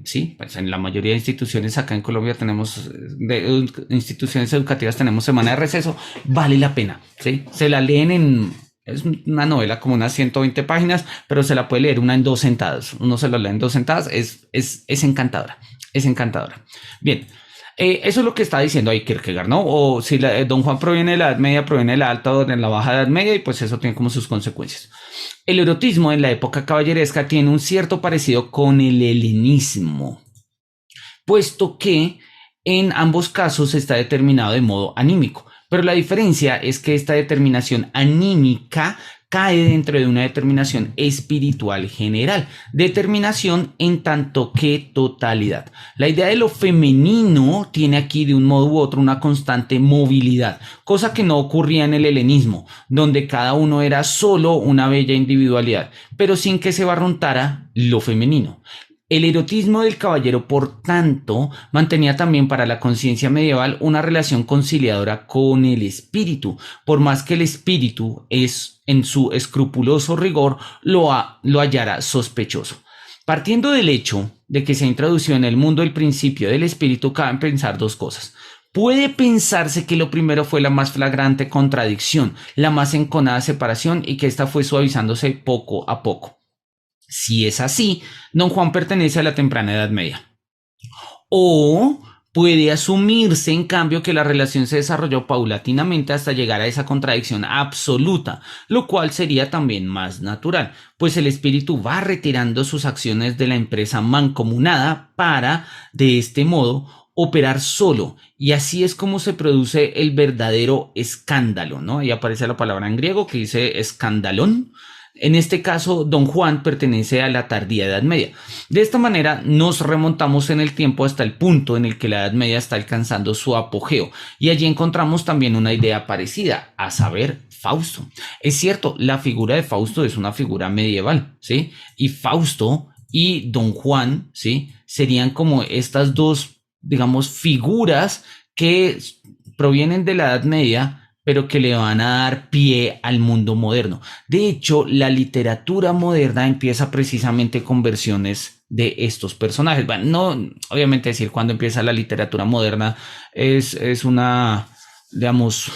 sí, pues en la mayoría de instituciones acá en Colombia tenemos, instituciones educativas tenemos semana de receso, vale la pena, ¿sí? Se la leen es una novela como unas 120 páginas, pero se la puede leer una en 2 sentadas. Uno se la lee en 2 sentadas, es encantadora, es encantadora. Bien, eso es lo que está diciendo ahí Kierkegaard, ¿no? O si Don Juan proviene de la Edad Media, proviene de la Alta o de la Baja Edad Media, y pues eso tiene como sus consecuencias. El erotismo en la época caballeresca tiene un cierto parecido con el helenismo, puesto que en ambos casos está determinado de modo anímico. Pero la diferencia es que esta determinación anímica cae dentro de una determinación espiritual general, determinación en tanto que totalidad. La idea de lo femenino tiene aquí de un modo u otro una constante movilidad, cosa que no ocurría en el helenismo, donde cada uno era solo una bella individualidad, pero sin que se barruntara lo femenino. El erotismo del caballero, por tanto, mantenía también para la conciencia medieval una relación conciliadora con el espíritu, por más que el espíritu en su escrupuloso rigor lo hallara sospechoso. Partiendo del hecho de que se introdució en el mundo el principio del espíritu, caben pensar dos cosas. Puede pensarse que lo primero fue la más flagrante contradicción, la más enconada separación, y que ésta fue suavizándose poco a poco. Si es así, Don Juan pertenece a la temprana Edad Media. O puede asumirse, en cambio, que la relación se desarrolló paulatinamente hasta llegar a esa contradicción absoluta, lo cual sería también más natural, pues el espíritu va retirando sus acciones de la empresa mancomunada para, de este modo, operar solo, y así es como se produce el verdadero escándalo, ¿no? Ahí aparece la palabra en griego que dice escandalón. En este caso, Don Juan pertenece a la tardía Edad Media. De esta manera, nos remontamos en el tiempo hasta el punto en el que la Edad Media está alcanzando su apogeo. Y allí encontramos también una idea parecida, a saber, Fausto. Es cierto, la figura de Fausto es una figura medieval, ¿sí? Y Fausto y Don Juan, ¿sí?, serían como estas dos, digamos, figuras que provienen de la Edad Media, pero que le van a dar pie al mundo moderno. De hecho, la literatura moderna empieza precisamente con versiones de estos personajes. Bueno, no, obviamente decir cuándo empieza la literatura moderna es una, digamos,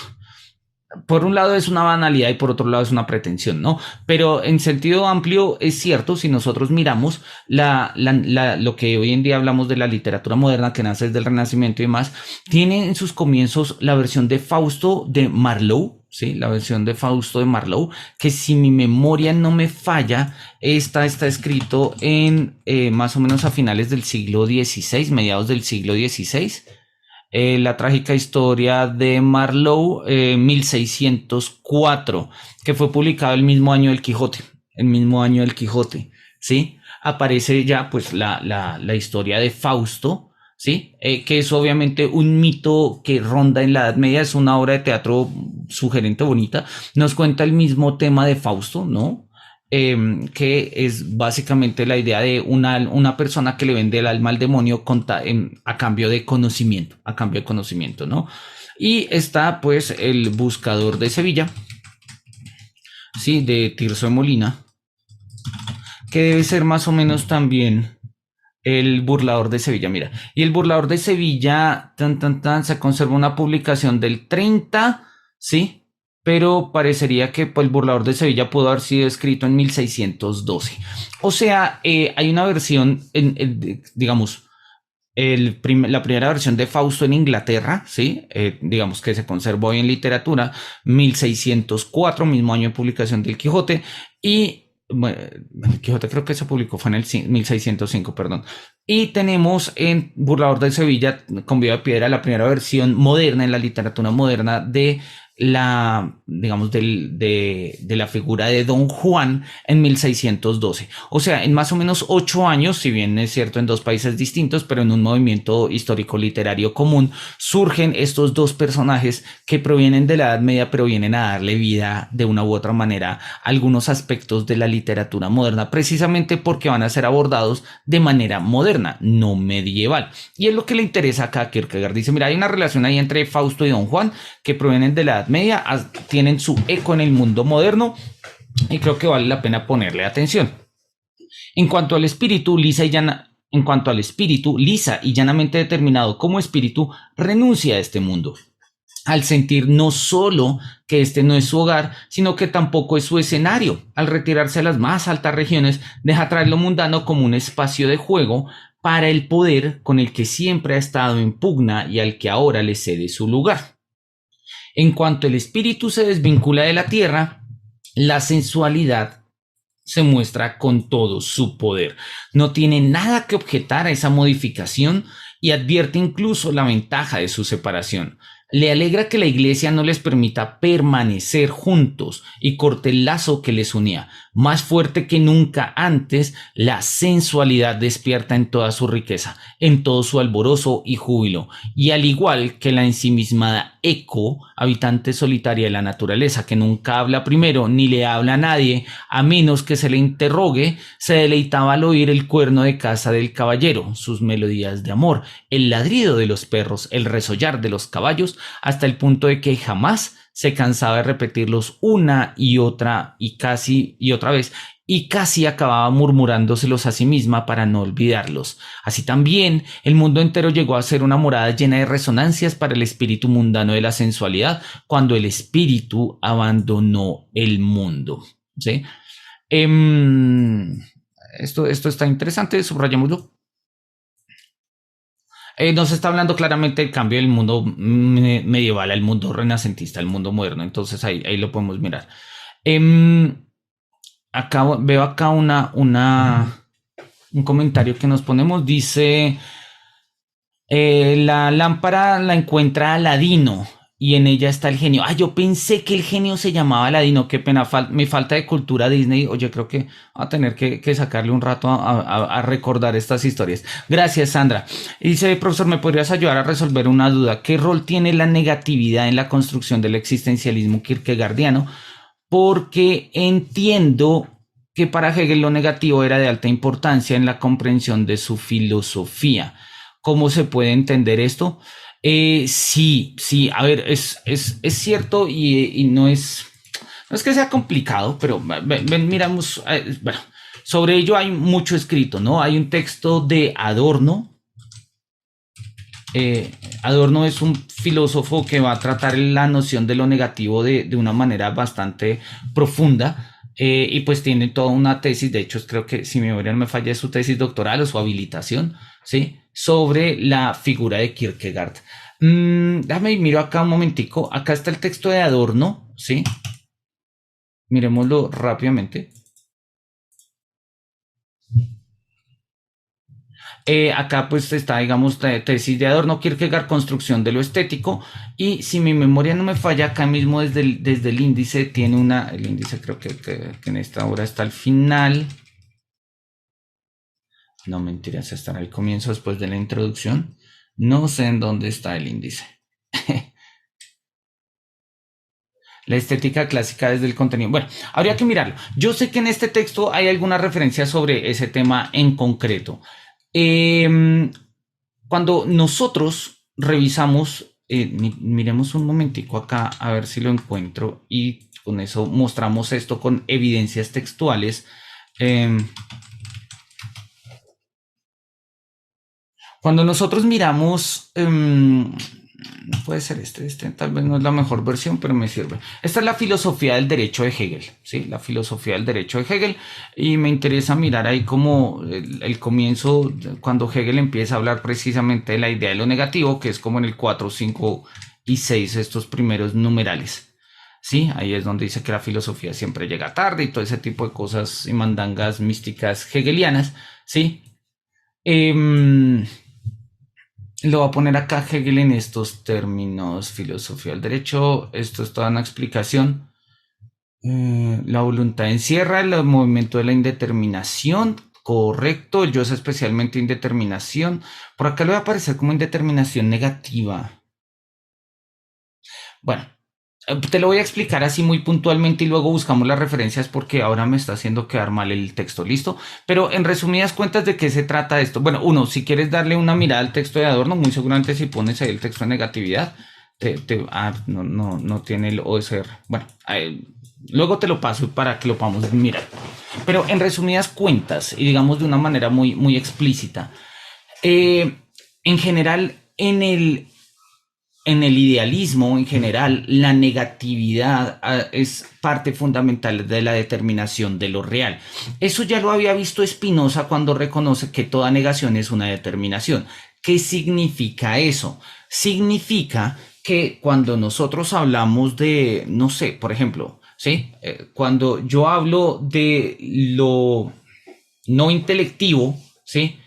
por un lado es una banalidad y por otro lado es una pretensión, ¿no? Pero en sentido amplio es cierto, si nosotros miramos lo que hoy en día hablamos de la literatura moderna que nace desde el Renacimiento y demás, tiene en sus comienzos la versión de Fausto de Marlowe, ¿sí? La versión de Fausto de Marlowe, que si mi memoria no me falla, está escrito en más o menos a finales del siglo XVI, mediados del siglo XVI. La trágica historia de Marlowe, 1604, que fue publicado el mismo año del Quijote, ¿sí? Aparece ya pues la historia de Fausto, ¿sí? Que es obviamente un mito que ronda en la Edad Media, es una obra de teatro sugerente, bonita, nos cuenta el mismo tema de Fausto, ¿no? Que es básicamente la idea de una persona que le vende el alma al demonio a cambio de conocimiento, ¿no? Y está pues el buscador de Sevilla, sí, de Tirso de Molina, que debe ser más o menos también el burlador de Sevilla. Mira, y el burlador de Sevilla, se conserva una publicación del 30, ¿sí? Pero parecería que pues, el burlador de Sevilla pudo haber sido escrito en 1612. O sea, hay una versión, digamos, la primera versión de Fausto en Inglaterra, ¿sí? Digamos que se conservó hoy en literatura, 1604, mismo año de publicación del Quijote, y bueno, el Quijote creo que se publicó fue en el 1605, perdón. Y tenemos en Burlador de Sevilla, con Vida de Piedra, la primera versión moderna en la literatura moderna de digamos, de la figura de Don Juan en 1612. O sea, en más o menos 8 años, si bien es cierto en dos países distintos, pero en un movimiento histórico literario común, surgen estos dos personajes que provienen de la Edad Media, pero vienen a darle vida de una u otra manera a algunos aspectos de la literatura moderna, precisamente porque van a ser abordados de manera moderna, no medieval. Y es lo que le interesa acá a Kierkegaard. Dice, mira, hay una relación ahí entre Fausto y Don Juan que provienen de la Edad Media, tienen su eco en el mundo moderno y creo que vale la pena ponerle atención. En cuanto al espíritu, lisa y llanamente determinado como espíritu, renuncia a este mundo, al sentir no solo que este no es su hogar, sino que tampoco es su escenario. Al retirarse a las más altas regiones, deja atrás lo mundano como un espacio de juego para el poder con el que siempre ha estado en pugna y al que ahora le cede su lugar. En cuanto el espíritu se desvincula de la tierra, la sensualidad se muestra con todo su poder. No tiene nada que objetar a esa modificación y advierte incluso la ventaja de su separación. Le alegra que la iglesia no les permita permanecer juntos y corte el lazo que les unía. Más fuerte que nunca antes, la sensualidad despierta en toda su riqueza, en todo su alborozo y júbilo. Y al igual que la ensimismada Eco, habitante solitaria de la naturaleza, que nunca habla primero ni le habla a nadie, a menos que se le interrogue, se deleitaba al oír el cuerno de caza del caballero, sus melodías de amor, el ladrido de los perros, el resollar de los caballos, hasta el punto de que jamás se cansaba de repetirlos una y otra y otra vez, y casi acababa murmurándoselos a sí misma para no olvidarlos. Así también el mundo entero llegó a ser una morada llena de resonancias para el espíritu mundano de la sensualidad, cuando el espíritu abandonó el mundo. ¿Sí? Esto está interesante, subrayémoslo. Nos está hablando claramente del cambio del mundo medieval al mundo renacentista, al mundo moderno. Entonces ahí lo podemos mirar. Veo acá un comentario que nos ponemos. Dice, la lámpara la encuentra Aladino y en ella está el genio. Ah, yo pensé que el genio se llamaba Aladino. Qué pena, me falta de cultura Disney. Oye, creo que voy a tener que sacarle un rato a recordar estas historias. Gracias, Sandra. Dice, profesor, ¿me podrías ayudar a resolver una duda? ¿Qué rol tiene la negatividad en la construcción del existencialismo kierkegaardiano? Porque entiendo que para Hegel lo negativo era de alta importancia en la comprensión de su filosofía. ¿Cómo se puede entender esto? Sí, a ver, es cierto y no es que sea complicado, pero miramos, bueno, sobre ello hay mucho escrito, ¿no? Hay un texto de Adorno. Adorno es un filósofo que va a tratar la noción de lo negativo de una manera bastante profunda. Y pues tiene toda una tesis, de hecho creo que si mi memoria no me falla es su tesis doctoral o su habilitación, ¿sí? Sobre la figura de Kierkegaard. Déjame miro acá un momentico, acá está el texto de Adorno, ¿sí? Miremoslo rápidamente. Acá pues está, digamos, tesis de Adorno, Kierkegaard, construcción de lo estético, y si mi memoria no me falla, acá mismo desde el índice tiene el índice creo que en esta obra está al final. No, mentiras, estará al comienzo después de la introducción. No sé en dónde está el índice. La estética clásica desde el contenido. Bueno, habría que mirarlo. Yo sé que en este texto hay alguna referencia sobre ese tema en concreto. Cuando nosotros revisamos, miremos un momentico acá a ver si lo encuentro y con eso mostramos esto con evidencias textuales. Em, Cuando nosotros miramos, puede ser este tal vez no es la mejor versión, pero me sirve. Esta es la filosofía del derecho de Hegel, ¿sí? La filosofía del derecho de Hegel. Y me interesa mirar ahí como el comienzo, cuando Hegel empieza a hablar precisamente de la idea de lo negativo, que es como en el 4, 5 y 6, estos primeros numerales. Sí, ahí es donde dice que la filosofía siempre llega tarde y todo ese tipo de cosas y mandangas místicas hegelianas, ¿sí? Eh, Lo voy a poner acá Hegel en estos términos, filosofía del derecho, esto es toda una explicación. La voluntad encierra el movimiento de la indeterminación, correcto, el yo es especialmente indeterminación. Por acá le va a aparecer como indeterminación negativa. Bueno, te lo voy a explicar así muy puntualmente y luego buscamos las referencias porque ahora me está haciendo quedar mal el texto, ¿listo? Pero en resumidas cuentas, ¿de qué se trata esto? Bueno, uno, si quieres darle una mirada al texto de Adorno, muy seguramente si pones ahí el texto de negatividad, no tiene el OSR. Bueno, luego te lo paso para que lo podamos mirar. Pero en resumidas cuentas, y digamos de una manera muy explícita, en general, en el idealismo en general, la negatividad es parte fundamental de la determinación de lo real. Eso ya lo había visto Spinoza cuando reconoce que toda negación es una determinación. ¿Qué significa eso? Significa que cuando nosotros hablamos de, no sé, por ejemplo, ¿sí? Cuando yo hablo de lo no intelectivo, ¿sí?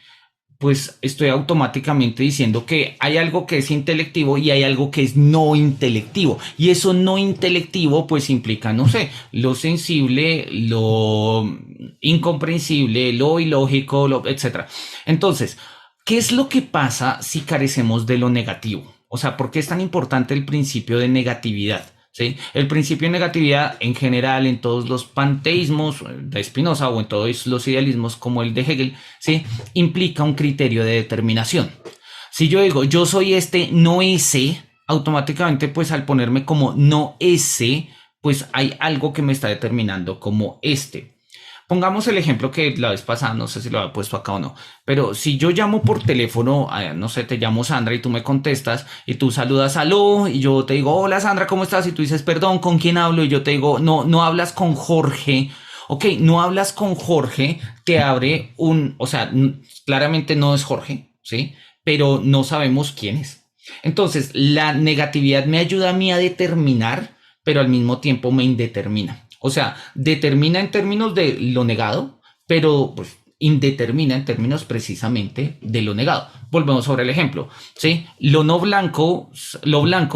Pues estoy automáticamente diciendo que hay algo que es intelectivo y hay algo que es no intelectivo. Y eso no intelectivo pues implica, no sé, lo sensible, lo incomprensible, lo ilógico, etcétera. Entonces, ¿qué es lo que pasa si carecemos de lo negativo? O sea, ¿por qué es tan importante el principio de negatividad? ¿Sí? El principio de negatividad en general en todos los panteísmos de Spinoza o en todos los idealismos como el de Hegel, ¿sí? Implica un criterio de determinación. Si yo digo yo soy este, no ese, automáticamente pues al ponerme como no ese, pues hay algo que me está determinando como este. Pongamos el ejemplo que la vez pasada, no sé si lo había puesto acá o no, pero si yo llamo por teléfono, no sé, te llamo Sandra y tú me contestas y tú saludas aló y yo te digo, hola Sandra, ¿cómo estás? Y tú dices, perdón, ¿con quién hablo? Y yo te digo, no, no hablas con Jorge. Ok, no hablas con Jorge, te abre o sea, claramente no es Jorge, ¿sí? Pero no sabemos quién es. Entonces, la negatividad me ayuda a mí a determinar, pero al mismo tiempo me indetermina. O sea, determina en términos de lo negado, pero pues indetermina en términos precisamente de lo negado. Volvemos sobre el ejemplo, ¿sí? Lo blanco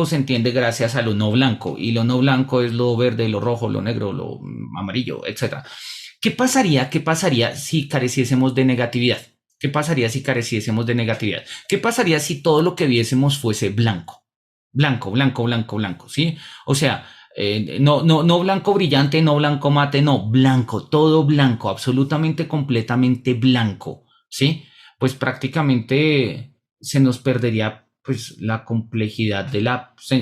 se entiende gracias a lo no blanco y lo no blanco es lo verde, lo rojo, lo negro, lo amarillo, etcétera. Qué pasaría si careciésemos de negatividad? ¿Qué pasaría si careciésemos de negatividad? ¿Qué pasaría si todo lo que viésemos fuese blanco? Blanco, blanco, blanco, blanco, ¿sí? O sea, no blanco brillante, no blanco mate, no, blanco, todo blanco, absolutamente, completamente blanco, ¿sí? Pues prácticamente se nos perdería pues la complejidad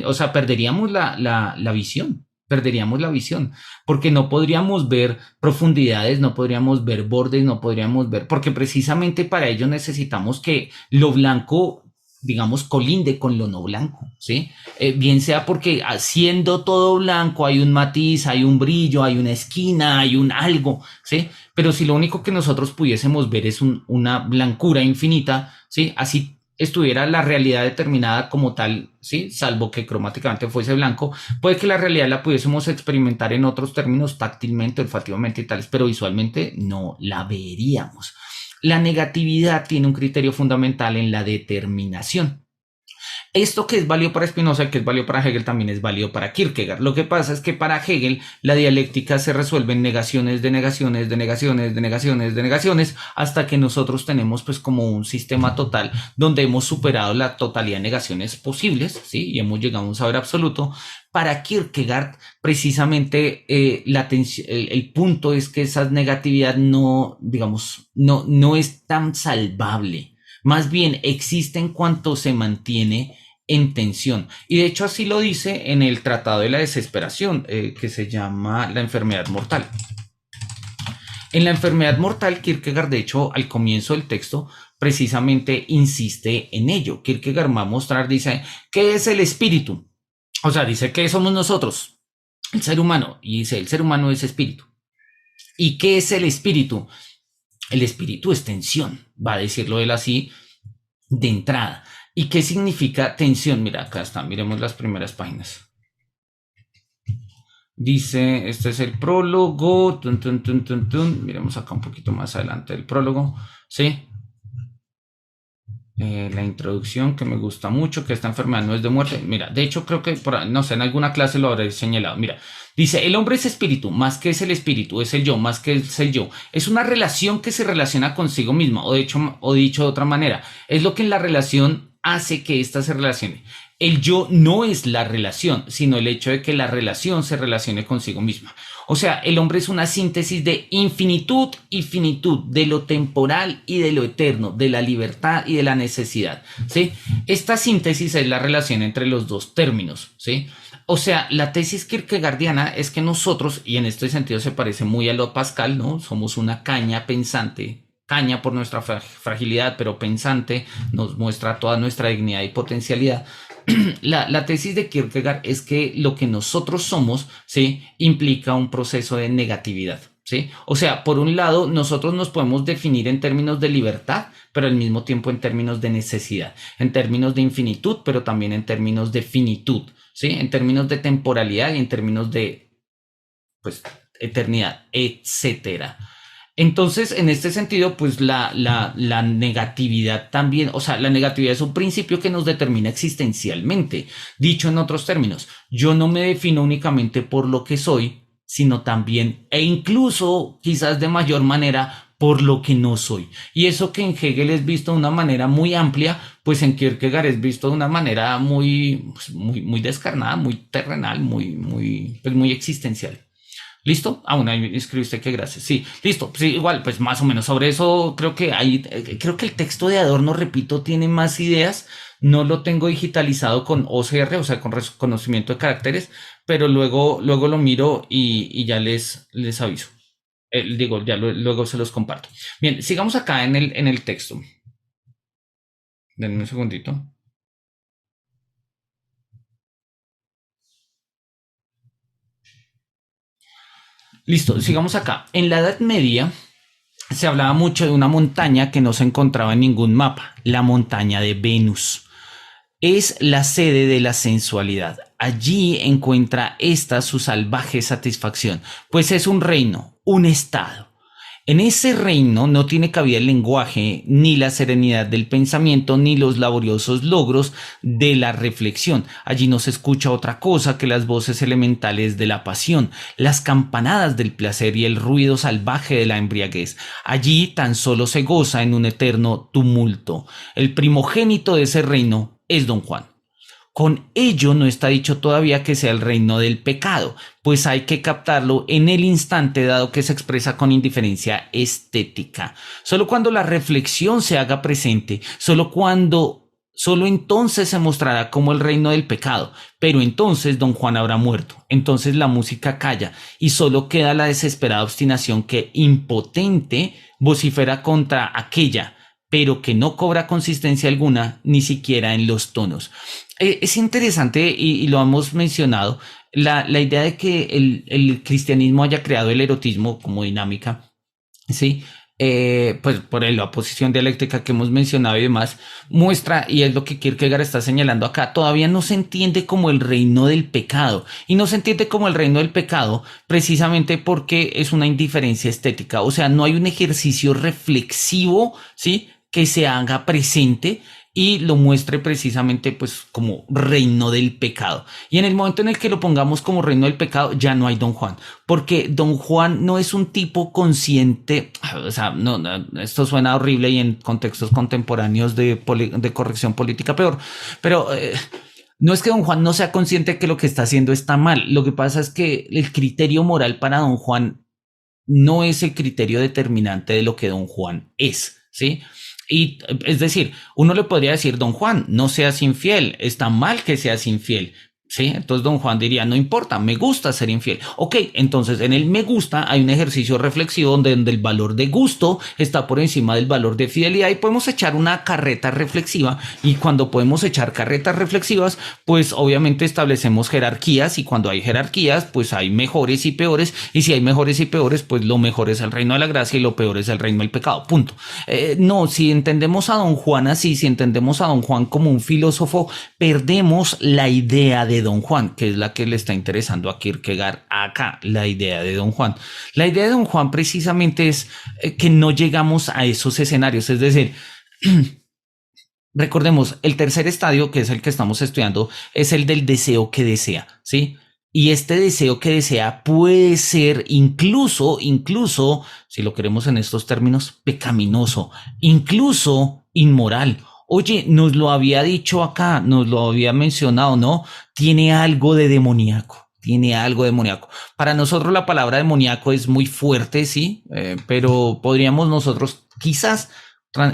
o sea, perderíamos la visión, perderíamos la visión, porque no podríamos ver profundidades, no podríamos ver bordes, no podríamos ver, porque precisamente para ello necesitamos que lo blanco digamos, colinde con lo no blanco, ¿sí? Bien sea porque haciendo todo blanco hay un matiz, hay un brillo, hay una esquina, hay un algo, ¿sí? Pero si lo único que nosotros pudiésemos ver es una blancura infinita, ¿sí? Así estuviera la realidad determinada como tal, ¿sí? Salvo que cromáticamente fuese blanco, puede que la realidad la pudiésemos experimentar en otros términos táctilmente, olfativamente y tales, pero visualmente no la veríamos. La negatividad tiene un criterio fundamental en la determinación. Esto que es válido para Spinoza, que es válido para Hegel, también es válido para Kierkegaard. Lo que pasa es que para Hegel la dialéctica se resuelve en negaciones de negaciones, de negaciones, de negaciones, de negaciones, hasta que nosotros tenemos pues como un sistema total donde hemos superado la totalidad de negaciones posibles, ¿sí? Y hemos llegado a un saber absoluto. Para Kierkegaard, precisamente el punto es que esa negatividad no, digamos, no es tan salvable. Más bien existe en cuanto se mantiene en tensión. Y de hecho así lo dice en el Tratado de la Desesperación, que se llama La enfermedad mortal. En la enfermedad mortal, Kierkegaard, de hecho, al comienzo del texto, precisamente insiste en ello. Kierkegaard va a mostrar, dice, ¿qué es el espíritu? O sea, dice, ¿qué somos nosotros? El ser humano. Y dice, el ser humano es espíritu. ¿Y qué es el espíritu? El espíritu es tensión, va a decirlo él así de entrada. ¿Y qué significa tensión? Mira, acá está, miremos las primeras páginas. Dice, este es el prólogo, miremos acá un poquito más adelante el prólogo, ¿sí? La introducción que me gusta mucho, que esta enfermedad no es de muerte. Mira, de hecho creo que, no sé, en alguna clase lo habré señalado. Mira, dice, el hombre es espíritu, más que es el espíritu, es el yo, más que es el yo. Es una relación que se relaciona consigo misma, o de hecho, o dicho de otra manera, es lo que en la relación hace que ésta se relacione. El yo no es la relación, sino el hecho de que la relación se relacione consigo misma. O sea, el hombre es una síntesis de infinitud y finitud, de lo temporal y de lo eterno, de la libertad y de la necesidad, ¿sí? Esta síntesis es la relación entre los dos términos, ¿sí? O sea, la tesis kierkegaardiana es que nosotros, y en este sentido se parece muy a lo Pascal, ¿no? Somos una caña pensante, caña por nuestra fragilidad, pero pensante, nos muestra toda nuestra dignidad y potencialidad. La tesis de Kierkegaard es que lo que nosotros somos, ¿sí? Implica un proceso de negatividad, ¿sí? O sea, por un lado, nosotros nos podemos definir en términos de libertad, pero al mismo tiempo en términos de necesidad, en términos de infinitud, pero también en términos de finitud, ¿sí? En términos de temporalidad y en términos de, pues, eternidad, etcétera. Entonces, en este sentido, pues la negatividad también, o sea, la negatividad es un principio que nos determina existencialmente. Dicho en otros términos, yo no me defino únicamente por lo que soy, sino también, e incluso quizás de mayor manera, por lo que no soy. Y eso que en Hegel es visto de una manera muy amplia, pues en Kierkegaard es visto de una manera muy descarnada, muy terrenal, muy existencial. ¿Listo? Ah, bueno, ahí escribiste que gracias. Sí, listo. Sí, igual, pues más o menos sobre eso creo que creo que el texto de Adorno, repito, tiene más ideas. No lo tengo digitalizado con OCR, o sea, con reconocimiento de caracteres, pero luego lo miro y ya les aviso. Digo, ya luego se los comparto. Bien, sigamos acá en el texto. Denme un segundito. Listo, sigamos acá. En la Edad Media se hablaba mucho de una montaña que no se encontraba en ningún mapa, la montaña de Venus. Es la sede de la sensualidad. Allí encuentra esta su salvaje satisfacción, pues es un reino, un estado. En ese reino no tiene cabida el lenguaje, ni la serenidad del pensamiento, ni los laboriosos logros de la reflexión. Allí no se escucha otra cosa que las voces elementales de la pasión, las campanadas del placer y el ruido salvaje de la embriaguez. Allí tan solo se goza en un eterno tumulto. El primogénito de ese reino es Don Juan. Con ello no está dicho todavía que sea el reino del pecado, pues hay que captarlo en el instante dado que se expresa con indiferencia estética. Solo cuando la reflexión se haga presente, solo entonces se mostrará como el reino del pecado, pero entonces Don Juan habrá muerto, entonces la música calla y solo queda la desesperada obstinación que impotente vocifera contra aquella, pero que no cobra consistencia alguna, ni siquiera en los tonos. Es interesante y lo hemos mencionado, la idea de que el cristianismo haya creado el erotismo como dinámica, ¿sí? Pues por la oposición dialéctica que hemos mencionado y demás, muestra, y es lo que Kierkegaard está señalando acá, todavía no se entiende como el reino del pecado, y no se entiende como el reino del pecado precisamente porque es una indiferencia estética, o sea, no hay un ejercicio reflexivo, ¿sí? Que se haga presente y lo muestre precisamente pues como reino del pecado. Y en el momento en el que lo pongamos como reino del pecado, ya no hay Don Juan, porque Don Juan no es un tipo consciente, o sea, no, esto suena horrible y en contextos contemporáneos de corrección política peor, pero no es que Don Juan no sea consciente que lo que está haciendo está mal, lo que pasa es que el criterio moral para Don Juan no es el criterio determinante de lo que Don Juan es, ¿sí? Y es decir, uno le podría decir, Don Juan, no seas infiel, está mal que seas infiel. Sí, entonces don Juan diría, no importa, me gusta ser infiel. Ok, entonces en el me gusta hay un ejercicio reflexivo donde el valor de gusto está por encima del valor de fidelidad y podemos echar una carreta reflexiva y cuando podemos echar carretas reflexivas, pues obviamente establecemos jerarquías y cuando hay jerarquías, pues hay mejores y peores y si hay mejores y peores, pues lo mejor es el reino de la gracia y lo peor es el reino del pecado, punto. No, si entendemos a don Juan así, si entendemos a don Juan como un filósofo, perdemos la idea de don Juan, que es la que le está interesando a Kierkegaard acá, la idea de don Juan. La idea de don Juan precisamente es que no llegamos a esos escenarios, es decir, recordemos, el tercer estadio, que es el que estamos estudiando, es el del deseo que desea, ¿sí? Y este deseo que desea puede ser incluso, si lo queremos en estos términos, pecaminoso, incluso inmoral. Oye, nos lo había dicho acá, nos lo había mencionado, ¿no? Tiene algo de demoníaco. Tiene algo demoníaco. Para nosotros la palabra demoníaco es muy fuerte, sí, pero podríamos nosotros quizás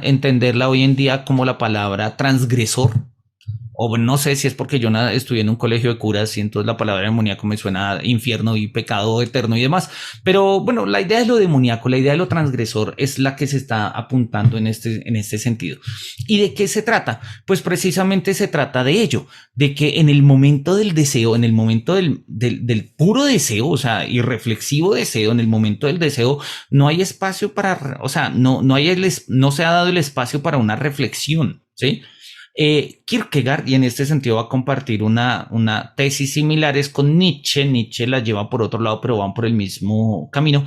entenderla hoy en día como la palabra transgresor, o no sé si es porque yo estudié en un colegio de curas y entonces la palabra demoníaco me suena a infierno y pecado eterno y demás. Pero bueno, la idea de lo demoníaco, la idea de lo transgresor es la que se está apuntando en este sentido. ¿Y de qué se trata? Pues precisamente se trata de ello, de que en el momento del deseo, en el momento del puro deseo, o sea, irreflexivo deseo, en el momento del deseo, no hay espacio para, o sea, no se ha dado el espacio para una reflexión, ¿sí? Kierkegaard, y en este sentido va a compartir una tesis similares con Nietzsche. Nietzsche la lleva por otro lado, pero van por el mismo camino.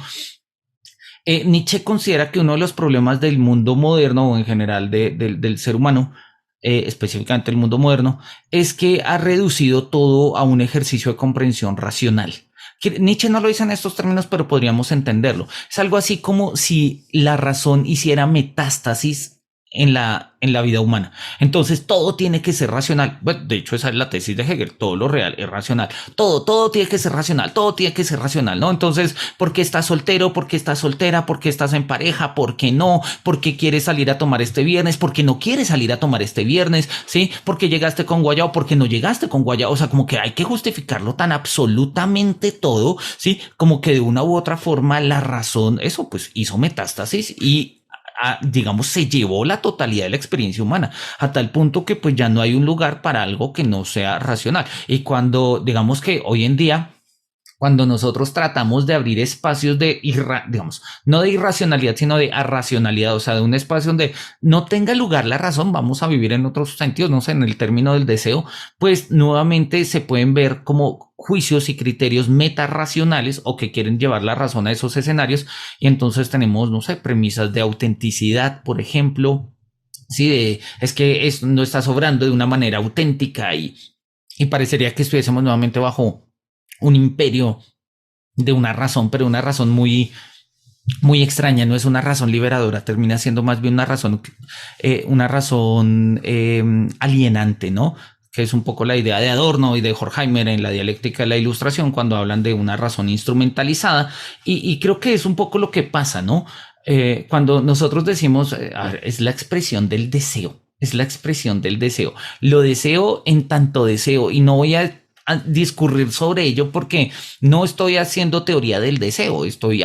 Nietzsche considera que uno de los problemas del mundo moderno o en general del ser humano, específicamente el mundo moderno, es que ha reducido todo a un ejercicio de comprensión racional. Nietzsche no lo dice en estos términos, pero podríamos entenderlo. Es algo así como si la razón hiciera metástasis en la vida humana. Entonces todo tiene que ser racional. Bueno, de hecho, esa es la tesis de Hegel. Todo lo real es racional. Todo tiene que ser racional. Todo tiene que ser racional, ¿no? Entonces, ¿por qué estás soltero? ¿Por qué estás soltera? ¿Por qué estás en pareja? ¿Por qué no? ¿Por qué quieres salir a tomar este viernes? ¿Por qué no quieres salir a tomar este viernes? ¿Sí? ¿Por qué llegaste con guayao? ¿Por qué no llegaste con guayao? O sea, como que hay que justificarlo tan absolutamente todo, ¿sí? Como que de una u otra forma la razón, eso pues hizo metástasis y digamos, se llevó la totalidad de la experiencia humana, a tal punto que pues ya no hay un lugar para algo que no sea racional. Y cuando, digamos que hoy en día, cuando nosotros tratamos de abrir espacios digamos, no de irracionalidad, sino de arracionalidad, o sea, de un espacio donde no tenga lugar la razón, vamos a vivir en otros sentidos, no sé, en el término del deseo, pues nuevamente se pueden ver como juicios y criterios metarracionales o que quieren llevar la razón a esos escenarios y entonces tenemos, no sé, premisas de autenticidad, por ejemplo, sí, es que no está sobrando de una manera auténtica y parecería que estuviésemos nuevamente bajo un imperio de una razón, pero una razón muy extraña, no es una razón liberadora, termina siendo más bien una razón alienante, ¿no? Que es un poco la idea de Adorno y de Horkheimer en la dialéctica de la ilustración cuando hablan de una razón instrumentalizada y creo que es un poco lo que pasa, ¿no? Cuando nosotros decimos es la expresión del deseo, es la expresión del deseo, lo deseo en tanto deseo y no voy a discurrir sobre ello porque no estoy haciendo teoría del deseo, estoy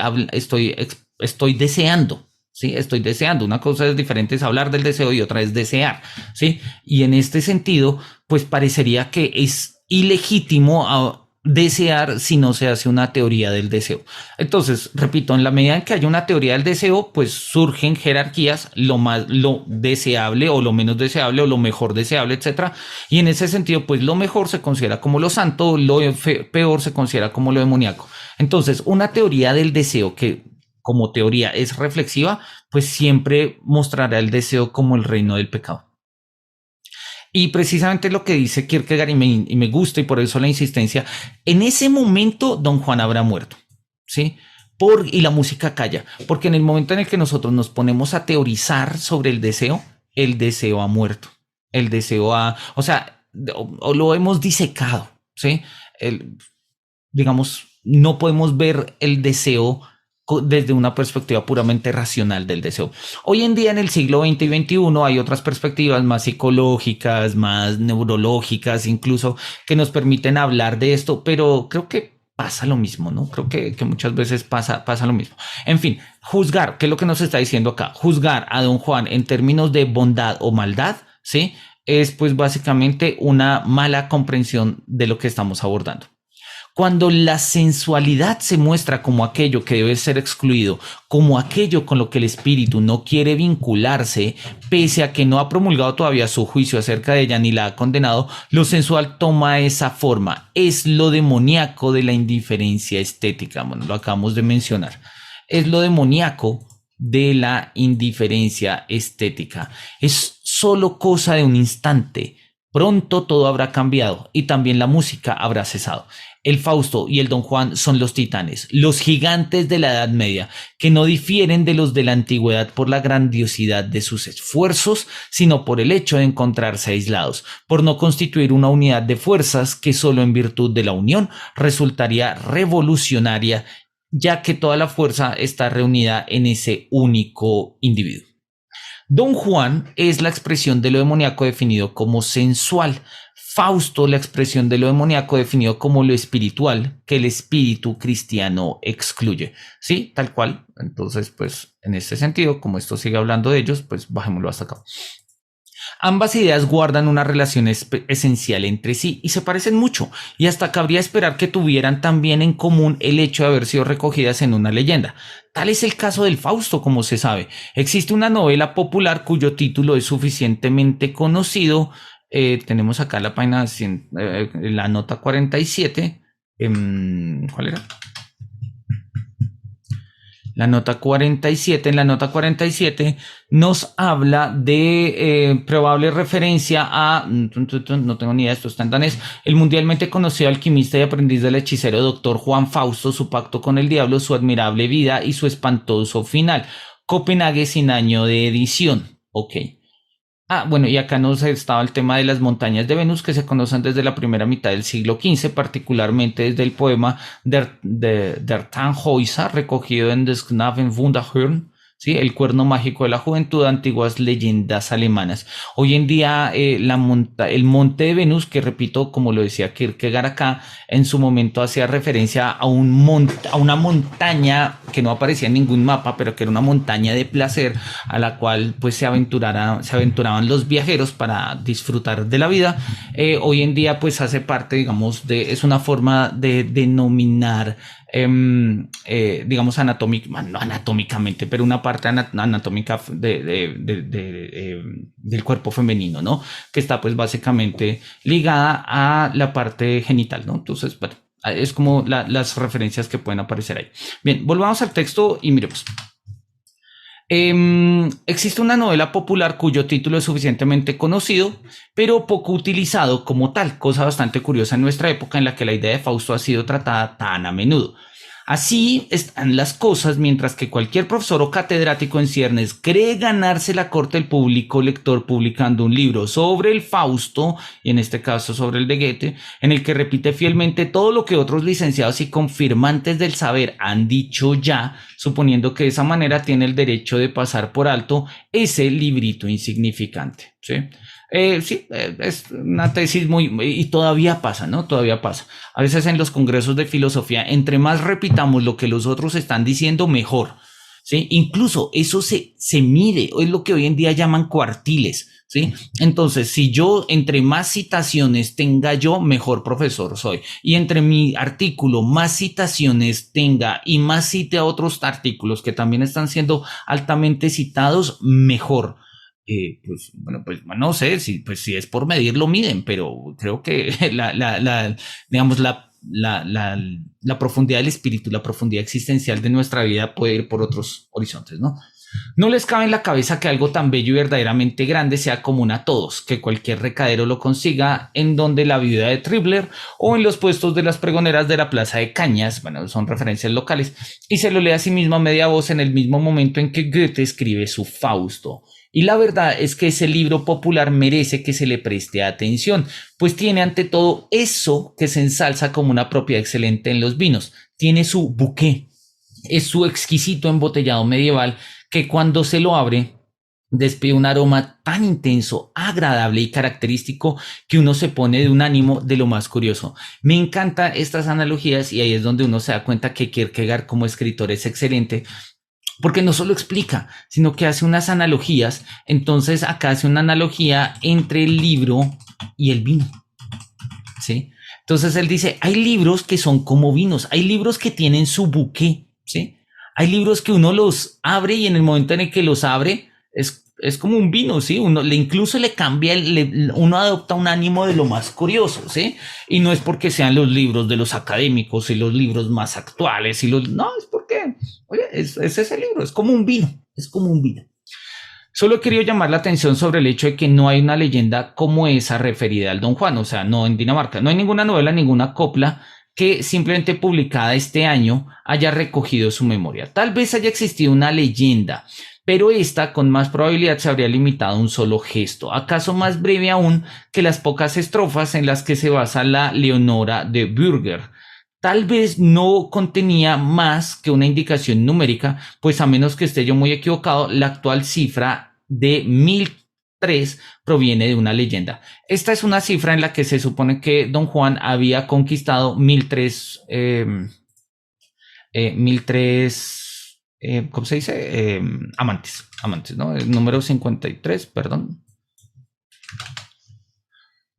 deseando. Sí, estoy deseando. Una cosa es diferente, es hablar del deseo y otra es desear. Sí, y en este sentido, pues parecería que es ilegítimo desear si no se hace una teoría del deseo. Entonces, repito, en la medida en que haya una teoría del deseo, pues surgen jerarquías, lo deseable o lo menos deseable o lo mejor deseable, etcétera. Y en ese sentido, pues lo mejor se considera como lo santo, lo peor se considera como lo demoníaco. Entonces, una teoría del deseo que como teoría es reflexiva, pues siempre mostrará el deseo como el reino del pecado. Y precisamente lo que dice Kierkegaard y me gusta y por eso la insistencia, en ese momento don Juan habrá muerto, ¿sí? Y la música calla, porque en el momento en el que nosotros nos ponemos a teorizar sobre el deseo ha muerto, el deseo o sea, o lo hemos disecado, ¿sí? Digamos, no podemos ver el deseo desde una perspectiva puramente racional del deseo. Hoy en día, en el siglo XX y XXI, hay otras perspectivas más psicológicas, más neurológicas, incluso, que nos permiten hablar de esto, pero creo que pasa lo mismo, ¿no? Creo que muchas veces pasa lo mismo. En fin, juzgar, ¿qué es lo que nos está diciendo acá? Juzgar a Don Juan en términos de bondad o maldad, ¿sí? Es pues básicamente una mala comprensión de lo que estamos abordando. Cuando la sensualidad se muestra como aquello que debe ser excluido, como aquello con lo que el espíritu no quiere vincularse, pese a que no ha promulgado todavía su juicio acerca de ella ni la ha condenado, lo sensual toma esa forma. Es lo demoníaco de la indiferencia estética. Bueno, lo acabamos de mencionar. Es lo demoníaco de la indiferencia estética. Es solo cosa de un instante. Pronto todo habrá cambiado y también la música habrá cesado. El Fausto y el Don Juan son los titanes, los gigantes de la Edad Media, que no difieren de los de la antigüedad por la grandiosidad de sus esfuerzos, sino por el hecho de encontrarse aislados, por no constituir una unidad de fuerzas que solo en virtud de la unión resultaría revolucionaria, ya que toda la fuerza está reunida en ese único individuo. Don Juan es la expresión de lo demoníaco definido como sensual. Fausto, la expresión de lo demoníaco definido como lo espiritual, que el espíritu cristiano excluye. Sí, tal cual. Entonces, pues, en este sentido, como esto sigue hablando de ellos, pues bajémoslo hasta acá. Ambas ideas guardan una relación esencial entre sí y se parecen mucho, y hasta cabría esperar que tuvieran también en común el hecho de haber sido recogidas en una leyenda. Tal es el caso del Fausto, como se sabe. Existe una novela popular cuyo título es suficientemente conocido. Tenemos acá la página, la nota 47. ¿Cuál era? La nota 47, en la nota 47 nos habla de probable referencia a, no tengo ni idea, esto está en danés, el mundialmente conocido alquimista y aprendiz del hechicero Dr. Juan Fausto, su pacto con el diablo, su admirable vida y su espantoso final. Copenhague sin año de edición. Ok. Bueno, y acá nos estaba el tema de las montañas de Venus que se conocen desde la primera mitad del siglo XV, particularmente desde el poema Der Tannhäuser, recogido en Des Knaben Wunderhorn, ¿sí? El cuerno mágico de la juventud, antiguas leyendas alemanas. Hoy en día el monte de Venus, que repito, como lo decía Kierkegaard acá, en su momento hacía referencia a una montaña que no aparecía en ningún mapa, pero que era una montaña de placer a la cual pues se aventuraban los viajeros para disfrutar de la vida. Hoy en día pues hace parte, digamos, es una forma de denominar digamos no anatómicamente, pero una parte anatómica del cuerpo femenino, ¿no? Que está pues básicamente ligada a la parte genital, ¿no? Entonces, bueno, es como las referencias que pueden aparecer ahí. Bien, volvamos al texto y miremos. Existe una novela popular cuyo título es suficientemente conocido, pero poco utilizado como tal, cosa bastante curiosa en nuestra época en la que la idea de Fausto ha sido tratada tan a menudo. Así están las cosas, mientras que cualquier profesor o catedrático en ciernes cree ganarse la corte del público lector publicando un libro sobre el Fausto, y en este caso sobre el de Goethe, en el que repite fielmente todo lo que otros licenciados y confirmantes del saber han dicho ya, suponiendo que de esa manera tiene el derecho de pasar por alto ese librito insignificante, ¿sí? Es una tesis y todavía pasa, ¿no? Todavía pasa. A veces en los congresos de filosofía, entre más repitamos lo que los otros están diciendo, mejor, ¿sí? Incluso eso se mide, es lo que hoy en día llaman cuartiles, ¿sí? Entonces, si yo entre más citaciones tenga yo, mejor profesor soy. Y entre mi artículo más citaciones tenga y más cite a otros artículos que también están siendo altamente citados, mejor. Pues bueno, pues no sé si es por medir lo miden, pero creo que digamos la profundidad del espíritu, la profundidad existencial de nuestra vida puede ir por otros horizontes, ¿no? No les cabe en la cabeza que algo tan bello y verdaderamente grande sea común a todos, que cualquier recadero lo consiga en donde la viuda de Tribler o en los puestos de las pregoneras de la Plaza de Cañas, bueno, son referencias locales, y se lo lee a sí mismo a media voz en el mismo momento en que Goethe escribe su Fausto. Y la verdad es que ese libro popular merece que se le preste atención, pues tiene ante todo eso que se ensalza como una propiedad excelente en los vinos, tiene su bouquet. es su exquisito embotellado medieval que cuando se lo abre despide un aroma tan intenso, agradable y característico que uno se pone de un ánimo de lo más curioso. Me encantan estas analogías y ahí es donde uno se da cuenta que Kierkegaard como escritor es excelente porque no solo explica, sino que hace unas analogías. Entonces acá hace una analogía entre el libro y el vino, ¿sí? Entonces él dice, hay libros que son como vinos, hay libros que tienen su buque, ¿sí? Hay libros que uno los abre y en el momento en el que los abre es como un vino, ¿sí? Uno le incluso le cambia, uno adopta un ánimo de lo más curioso, ¿sí? Y no es porque sean los libros de los académicos y los libros más actuales y los, no, es porque, oye, es ese libro, es como un vino, es como un vino. Solo he querido llamar la atención sobre el hecho de que no hay una leyenda como esa referida al Don Juan, o sea, no en Dinamarca. No hay ninguna novela, ninguna copla que simplemente publicada este año haya recogido su memoria. Tal vez haya existido una leyenda, pero esta con más probabilidad se habría limitado a un solo gesto, acaso más breve aún que las pocas estrofas en las que se basa la Leonora de Bürger. Tal vez no contenía más que una indicación numérica, pues a menos que esté yo muy equivocado, la actual cifra de 1003 proviene de una leyenda. Esta es una cifra en la que se supone que Don Juan había conquistado 1003, 1003, ¿cómo se dice? Amantes, ¿no? El número 53, perdón.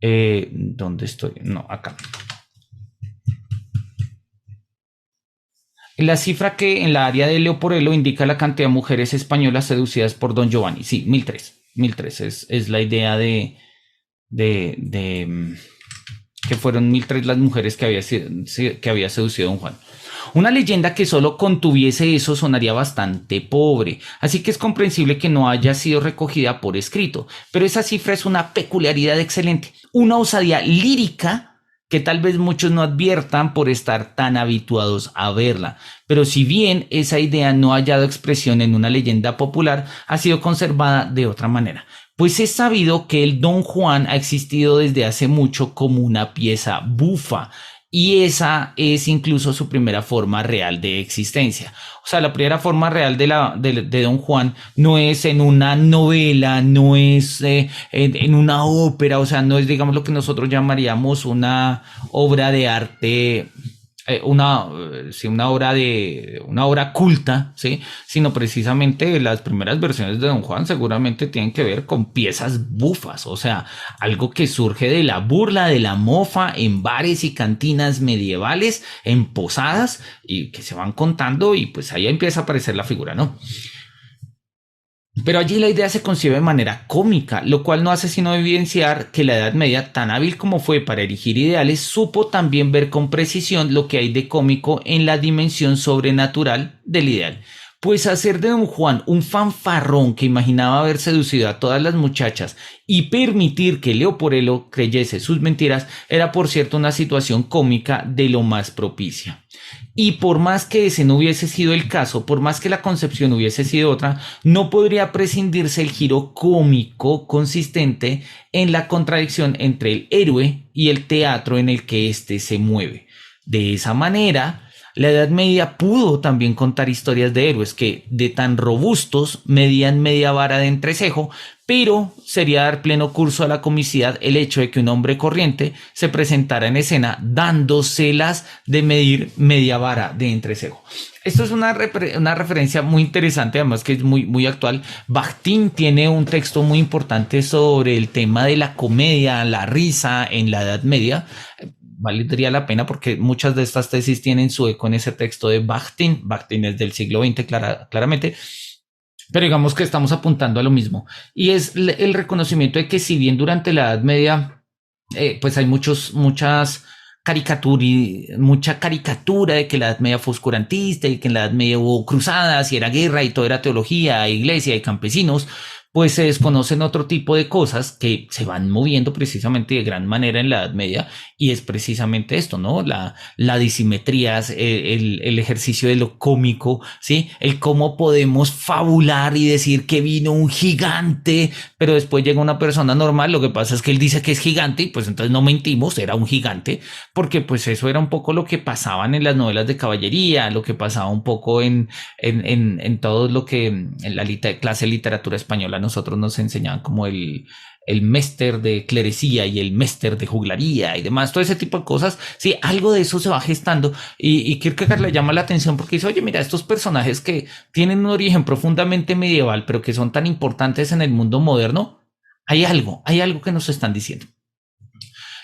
¿Dónde estoy? No, acá. La cifra que en la área de Leoporello indica la cantidad de mujeres españolas seducidas por Don Giovanni. Sí, 1003. 1003 es la idea de que fueron 1003 las mujeres que había seducido Don Juan. Una leyenda que solo contuviese eso sonaría bastante pobre, así que es comprensible que no haya sido recogida por escrito, pero esa cifra es una peculiaridad excelente, una osadía lírica que tal vez muchos no adviertan por estar tan habituados a verla. Pero si bien esa idea no ha hallado expresión en una leyenda popular, ha sido conservada de otra manera. Pues es sabido que el Don Juan ha existido desde hace mucho como una pieza bufa, y esa es incluso su primera forma real de existencia. O sea, la primera forma real de Don Juan no es en una novela, no es en una ópera, o sea, no es, digamos, lo que nosotros llamaríamos una obra de arte, sí, una obra culta, ¿sí? Sino precisamente las primeras versiones de Don Juan seguramente tienen que ver con piezas bufas, o sea, algo que surge de la burla, de la mofa en bares y cantinas medievales, en posadas, y que se van contando y pues ahí empieza a aparecer la figura, ¿no? Pero allí la idea se concibe de manera cómica, lo cual no hace sino evidenciar que la Edad Media, tan hábil como fue para erigir ideales, supo también ver con precisión lo que hay de cómico en la dimensión sobrenatural del ideal. Pues hacer de Don Juan un fanfarrón que imaginaba haber seducido a todas las muchachas y permitir que Leoporello creyese sus mentiras era, por cierto, una situación cómica de lo más propicia. Y por más que ese no hubiese sido el caso, por más que la concepción hubiese sido otra, no podría prescindirse el giro cómico consistente en la contradicción entre el héroe y el teatro en el que éste se mueve. De esa manera, la Edad Media pudo también contar historias de héroes que, de tan robustos, medían media vara de entrecejo, pero sería dar pleno curso a la comicidad el hecho de que un hombre corriente se presentara en escena dándoselas de medir media vara de entrecejo. Esto es una referencia muy interesante, además que es muy actual. Bakhtin tiene un texto muy importante sobre el tema de la comedia, la risa en la Edad Media. Valdría la pena porque muchas de estas tesis tienen su eco en ese texto de Bakhtin. Bakhtin es del siglo XX, claramente. Pero digamos que estamos apuntando a lo mismo. Y es el reconocimiento de que si bien durante la Edad Media, pues hay mucha caricatura de que la Edad Media fue oscurantista y que en la Edad Media hubo cruzadas y era guerra y todo era teología, iglesia y campesinos, pues se desconocen otro tipo de cosas que se van moviendo precisamente de gran manera en la Edad Media, y es precisamente esto, ¿no? La disimetría, el ejercicio de lo cómico, ¿sí? El cómo podemos fabular y decir que vino un gigante, pero después llega una persona normal, lo que pasa es que él dice que es gigante, y pues entonces no mentimos, era un gigante, porque pues eso era un poco lo que pasaban en las novelas de caballería, lo que pasaba un poco en todo lo que en la clase de literatura española nosotros nos enseñaban como el méster de clerecía y el méster de juglaría y demás, todo ese tipo de cosas. Sí, algo de eso se va gestando, y Kierkegaard le llama la atención porque dice, oye, mira, estos personajes que tienen un origen profundamente medieval, pero que son tan importantes en el mundo moderno, hay algo que nos están diciendo.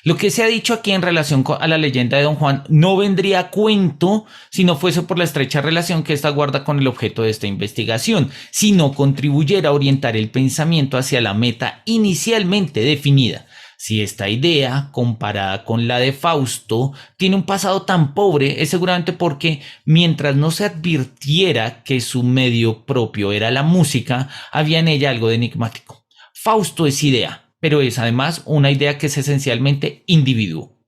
Lo que se ha dicho aquí en relación a la leyenda de Don Juan no vendría a cuento si no fuese por la estrecha relación que ésta guarda con el objeto de esta investigación, si no contribuyera a orientar el pensamiento hacia la meta inicialmente definida. Si esta idea, comparada con la de Fausto, tiene un pasado tan pobre, es seguramente porque, mientras no se advirtiera que su medio propio era la música, había en ella algo de enigmático. Fausto es idea, pero es además una idea que es esencialmente individuo.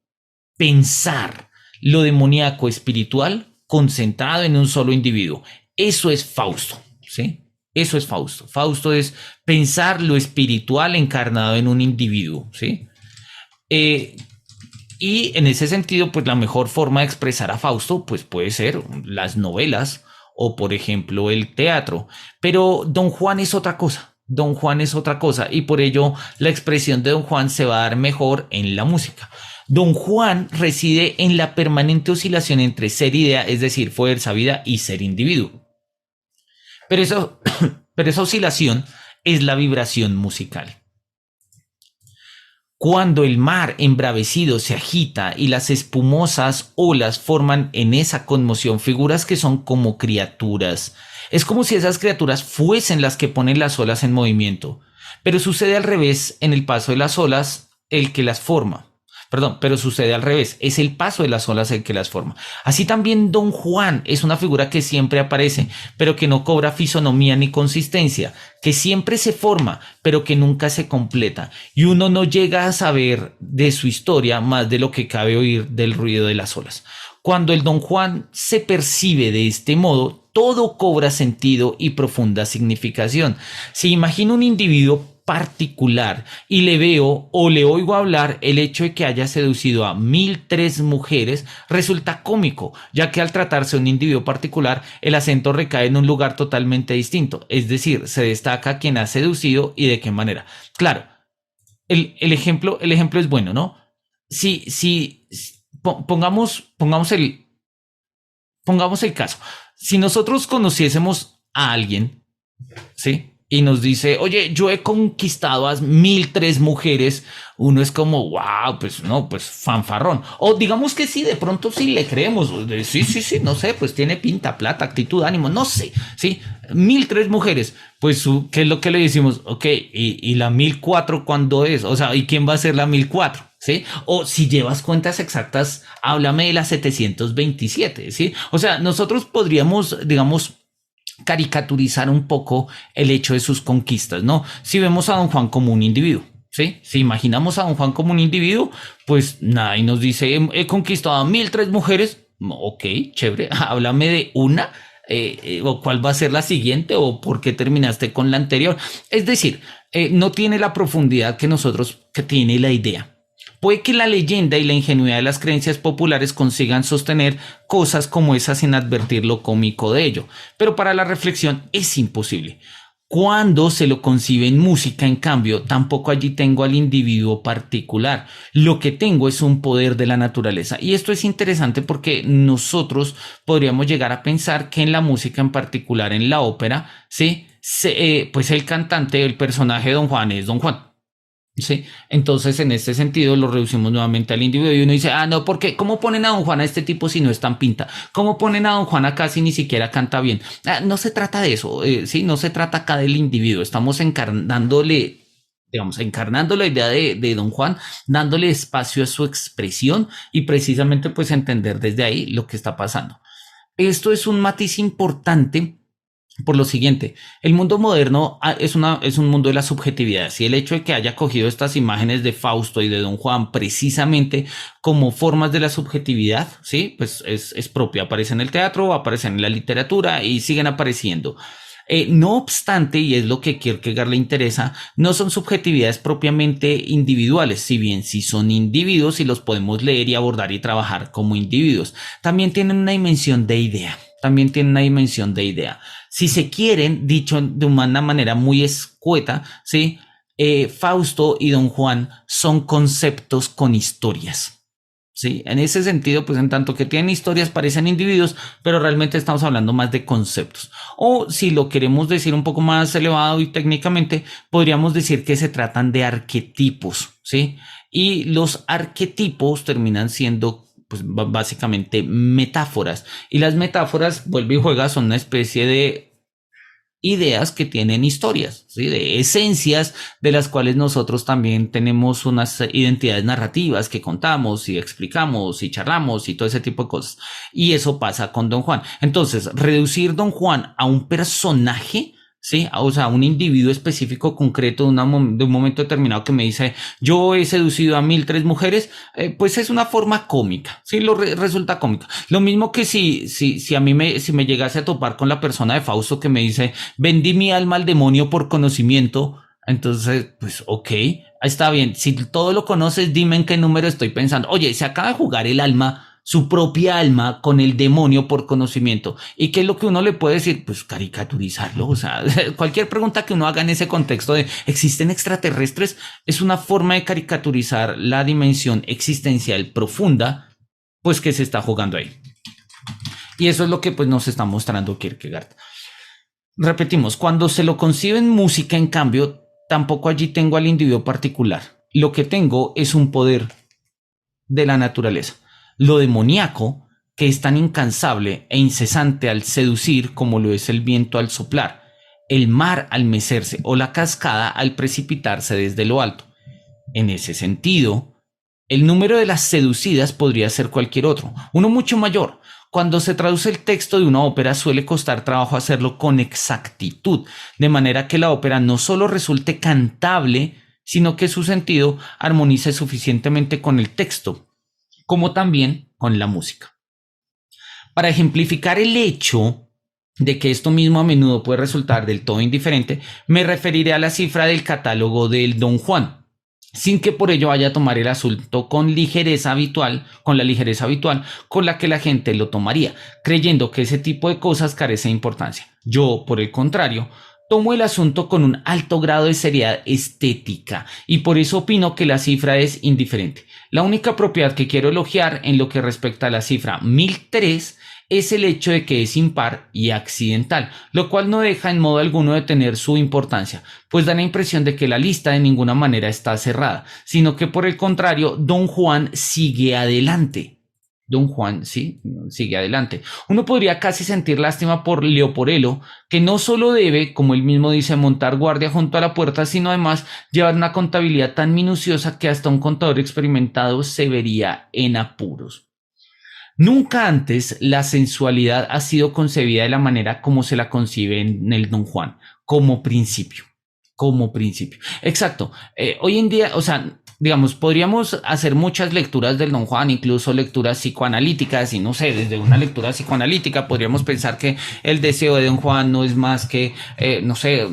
Pensar lo demoníaco espiritual concentrado en un solo individuo. Eso es Fausto, ¿sí? Eso es Fausto. Fausto es pensar lo espiritual encarnado en un individuo, ¿sí? Y en ese sentido, pues la mejor forma de expresar a Fausto, pues puede ser las novelas o, por ejemplo, el teatro. Pero Don Juan es otra cosa. Don Juan es otra cosa, y por ello la expresión de Don Juan se va a dar mejor en la música. Don Juan reside en la permanente oscilación entre ser idea, es decir, fuerza, vida, y ser individuo. Pero, eso, pero esa oscilación es la vibración musical. Cuando el mar embravecido se agita y las espumosas olas forman en esa conmoción figuras que son como criaturas. Es como si esas criaturas fuesen las que ponen las olas en movimiento. Pero sucede al revés en el paso de las olas el que las forma. Perdón, pero sucede al revés. Es el paso de las olas el que las forma. Así también Don Juan es una figura que siempre aparece, pero que no cobra fisonomía ni consistencia, que siempre se forma, pero que nunca se completa. Y uno no llega a saber de su historia más de lo que cabe oír del ruido de las olas. Cuando el Don Juan se percibe de este modo, todo cobra sentido y profunda significación. Se imagina un individuo particular y le veo o le oigo hablar, el hecho de que haya seducido a 1003 mujeres resulta cómico, ya que al tratarse de un individuo particular, el acento recae en un lugar totalmente distinto, es decir, se destaca quién ha seducido y de qué manera. Claro, el ejemplo es bueno, ¿no? Si pongamos el caso. Si nosotros conociésemos a alguien, ¿sí? Y nos dice, oye, yo he conquistado a 1003 mujeres, uno es como, wow, pues no, pues fanfarrón. O digamos que sí, de pronto sí le creemos, sí, no sé, pues tiene pinta, plata, actitud, ánimo, no sé, sí, 1003 mujeres, pues ¿qué es lo que le decimos? Ok, y la 1004 ¿cuándo es? O sea, ¿y quién va a ser la 1004? ¿Sí? O si llevas cuentas exactas, háblame de las 727, ¿sí? O sea, nosotros podríamos, digamos, caricaturizar un poco el hecho de sus conquistas, ¿no? Si vemos a Don Juan como un individuo, ¿sí? Si imaginamos a Don Juan como un individuo, pues nada, y nos dice, he conquistado a 1003 mujeres, ok, chévere, háblame de una, o cuál va a ser la siguiente, o por qué terminaste con la anterior. Es decir, no tiene la profundidad que tiene la idea. Puede que la leyenda y la ingenuidad de las creencias populares consigan sostener cosas como esas sin advertir lo cómico de ello, pero para la reflexión es imposible. Cuando se lo concibe en música, en cambio, tampoco allí tengo al individuo particular. Lo que tengo es un poder de la naturaleza. Y esto es interesante porque nosotros podríamos llegar a pensar que en la música, en particular en la ópera, ¿sí? Pues el cantante, el personaje de Don Juan es Don Juan. Sí, entonces en este sentido lo reducimos nuevamente al individuo y uno dice, no, porque ¿cómo ponen a Don Juan a este tipo si no es tan pinta? ¿Cómo ponen a Don Juan acá si ni siquiera canta bien? No se trata de eso, sí, no se trata acá del individuo, estamos encarnándole, digamos, encarnando la idea de Don Juan, dándole espacio a su expresión y precisamente pues entender desde ahí lo que está pasando. Esto es un matiz importante por lo siguiente: el mundo moderno es un mundo de las subjetividades, y el hecho de que haya cogido estas imágenes de Fausto y de Don Juan precisamente como formas de la subjetividad, ¿sí? Pues es propia, aparece en el teatro, aparece en la literatura y siguen apareciendo. No obstante, y es lo que Kierkegaard le interesa, no son subjetividades propiamente individuales, si bien sí son individuos y los podemos leer y abordar y trabajar como individuos. También tienen una dimensión de idea. También tienen una dimensión de idea. Si se quieren, dicho de una manera muy escueta, ¿sí? Fausto y Don Juan son conceptos con historias. Sí, en ese sentido, pues en tanto que tienen historias, parecen individuos, pero realmente estamos hablando más de conceptos. O si lo queremos decir un poco más elevado y técnicamente, podríamos decir que se tratan de arquetipos, ¿sí? Y los arquetipos terminan siendo, pues básicamente metáforas. Y las metáforas, vuelve y juega, son una especie de ideas que tienen historias, ¿sí? De esencias de las cuales nosotros también tenemos unas identidades narrativas que contamos y explicamos y charlamos y todo ese tipo de cosas. Y eso pasa con Don Juan. Entonces, reducir Don Juan a un personaje, ¿sí? O sea, un individuo específico, concreto, de un momento determinado que me dice: yo he seducido a 1003 mujeres, pues es una forma cómica, ¿sí? Resulta cómica. Lo mismo que si a mí si me llegase a topar con la persona de Fausto que me dice: vendí mi alma al demonio por conocimiento. Entonces, pues, ok, está bien. Si todo lo conoces, dime en qué número estoy pensando. Oye, se acaba de jugar el alma, su propia alma, con el demonio por conocimiento. ¿Y qué es lo que uno le puede decir? Pues caricaturizarlo. O sea, cualquier pregunta que uno haga en ese contexto de ¿existen extraterrestres? Es una forma de caricaturizar la dimensión existencial profunda, pues, que se está jugando ahí. Y eso es lo que, pues, nos está mostrando Kierkegaard. Repetimos, cuando se lo concibe en música, en cambio, tampoco allí tengo al individuo particular. Lo que tengo es un poder de la naturaleza. Lo demoníaco, que es tan incansable e incesante al seducir como lo es el viento al soplar, el mar al mecerse o la cascada al precipitarse desde lo alto. En ese sentido, el número de las seducidas podría ser cualquier otro, uno mucho mayor. Cuando se traduce el texto de una ópera, suele costar trabajo hacerlo con exactitud, de manera que la ópera no solo resulte cantable, sino que su sentido armonice suficientemente con el texto, como también con la música. Para ejemplificar el hecho de que esto mismo a menudo puede resultar del todo indiferente, me referiré a la cifra del catálogo del Don Juan, sin que por ello vaya a tomar el asunto con ligereza habitual, con la ligereza habitual con la que la gente lo tomaría, creyendo que ese tipo de cosas carece de importancia. Yo, por el contrario, tomo el asunto con un alto grado de seriedad estética y por eso opino que la cifra es indiferente. La única propiedad que quiero elogiar en lo que respecta a la cifra 1003 es el hecho de que es impar y accidental, lo cual no deja en modo alguno de tener su importancia, pues da la impresión de que la lista de ninguna manera está cerrada, sino que por el contrario, Don Juan sigue adelante. Don Juan, sí, sigue adelante. Uno podría casi sentir lástima por Leoporello, que no solo debe, como él mismo dice, montar guardia junto a la puerta, sino además llevar una contabilidad tan minuciosa que hasta un contador experimentado se vería en apuros. Nunca antes la sensualidad ha sido concebida de la manera como se la concibe en el Don Juan, como principio. Como principio. Exacto. Hoy en día, o sea, digamos, podríamos hacer muchas lecturas del Don Juan, incluso lecturas psicoanalíticas, y no sé, desde una lectura psicoanalítica podríamos pensar que el deseo de Don Juan no es más que, no sé,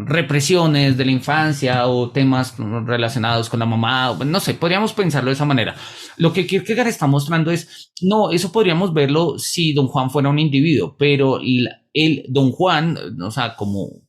represiones de la infancia o temas relacionados con la mamá, no sé, podríamos pensarlo de esa manera. Lo que Kierkegaard está mostrando es, no, eso podríamos verlo si Don Juan fuera un individuo, pero el Don Juan, o sea, como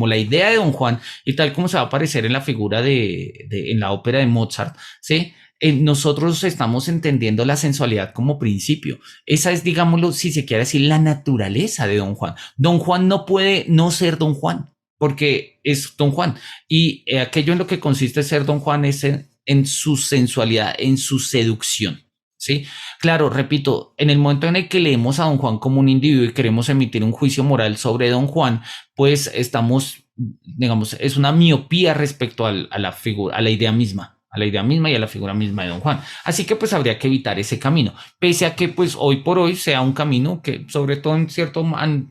la idea de Don Juan y tal como se va a aparecer en la figura en la ópera de Mozart, ¿sí? Nosotros estamos entendiendo la sensualidad como principio. Esa es, digámoslo, si se quiere decir, la naturaleza de Don Juan. Don Juan no puede no ser Don Juan, porque es Don Juan. Y aquello en lo que consiste ser Don Juan es en su sensualidad, en su seducción. ¿Sí? Claro, repito, en el momento en el que leemos a Don Juan como un individuo y queremos emitir un juicio moral sobre Don Juan, pues estamos, digamos, es una miopía respecto a la figura, a la idea misma. a la idea misma y a la figura misma de Don Juan. Así que pues habría que evitar ese camino, pese a que pues hoy por hoy sea un camino que sobre todo en cierto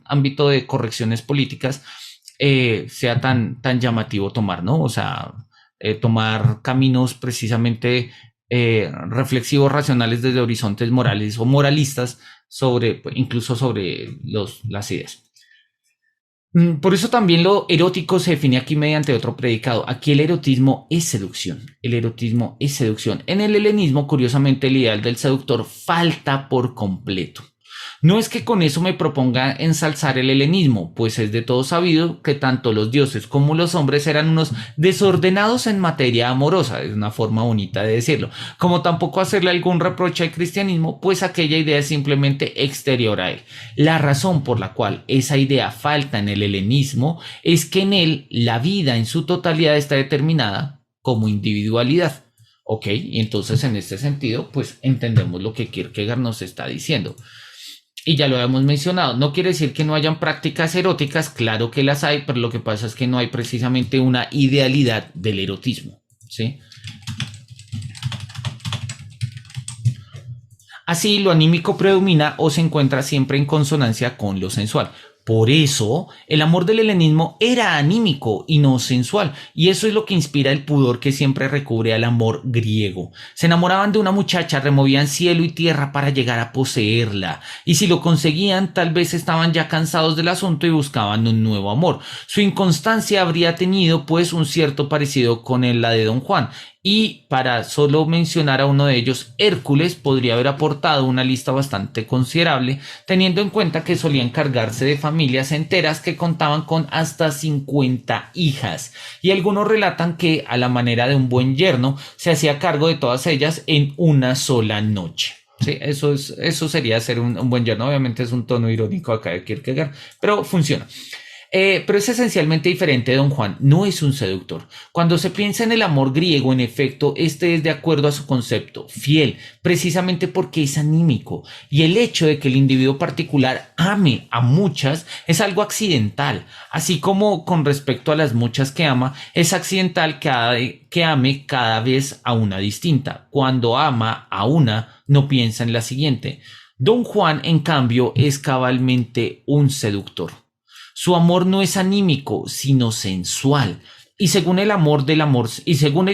ámbito de correcciones políticas sea tan llamativo tomar, ¿no? O sea, tomar caminos precisamente reflexivos, racionales desde horizontes morales o moralistas sobre, incluso sobre las ideas. Por eso también lo erótico se define aquí mediante otro predicado. Aquí el erotismo es seducción. El erotismo es seducción. En el helenismo, curiosamente, el ideal del seductor falta por completo. No es que con eso me proponga ensalzar el helenismo, pues es de todo sabido que tanto los dioses como los hombres eran unos desordenados en materia amorosa, es una forma bonita de decirlo, como tampoco hacerle algún reproche al cristianismo, pues aquella idea es simplemente exterior a él. La razón por la cual esa idea falta en el helenismo es que en él la vida en su totalidad está determinada como individualidad. Ok, y entonces en este sentido, pues entendemos lo que Kierkegaard nos está diciendo. Y ya lo habíamos mencionado, no quiere decir que no hayan prácticas eróticas, claro que las hay, pero lo que pasa es que no hay precisamente una idealidad del erotismo, ¿sí? Así, lo anímico predomina o se encuentra siempre en consonancia con lo sensual. Por eso, el amor del helenismo era anímico y no sensual, y eso es lo que inspira el pudor que siempre recubre al amor griego. Se enamoraban de una muchacha, removían cielo y tierra para llegar a poseerla, y si lo conseguían, tal vez estaban ya cansados del asunto y buscaban un nuevo amor. Su inconstancia habría tenido, pues, un cierto parecido con la de Don Juan, y para solo mencionar a uno de ellos, Hércules podría haber aportado una lista bastante considerable, teniendo en cuenta que solía encargarse de familias enteras que contaban con hasta 50 hijas, y algunos relatan que, a la manera de un buen yerno, se hacía cargo de todas ellas en una sola noche. Sí, eso sería ser un buen yerno. Obviamente es un tono irónico acá de Kierkegaard, pero funciona. Pero es esencialmente diferente de Don Juan, no es un seductor. Cuando se piensa en el amor griego, en efecto, este es de acuerdo a su concepto, fiel, precisamente porque es anímico. Y el hecho de que el individuo particular ame a muchas es algo accidental, así como con respecto a las muchas que ama, es accidental que ame cada vez a una distinta. Cuando ama a una, no piensa en la siguiente. Don Juan, en cambio, es cabalmente un seductor. Su amor no es anímico, sino sensual. Y según el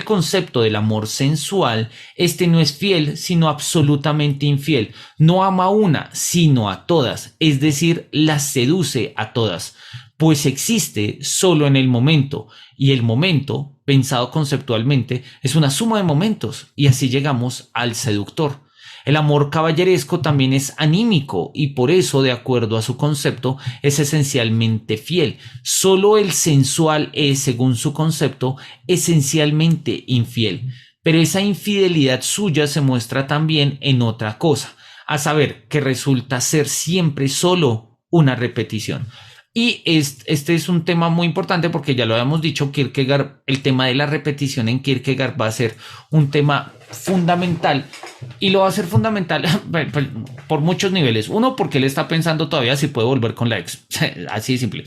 concepto del amor sensual, este no es fiel, sino absolutamente infiel. No ama a una, sino a todas, es decir, las seduce a todas, pues existe solo en el momento, y el momento, pensado conceptualmente, es una suma de momentos, y así llegamos al seductor. El amor caballeresco también es anímico y por eso, de acuerdo a su concepto, es esencialmente fiel. Solo el sensual es, según su concepto, esencialmente infiel. Pero esa infidelidad suya se muestra también en otra cosa, a saber, que resulta ser siempre solo una repetición. Y este es un tema muy importante porque ya lo habíamos dicho, Kierkegaard, el tema de la repetición en Kierkegaard va a ser un tema fundamental y lo va a ser fundamental por muchos niveles. Uno, porque él está pensando todavía si puede volver con la ex, así de simple.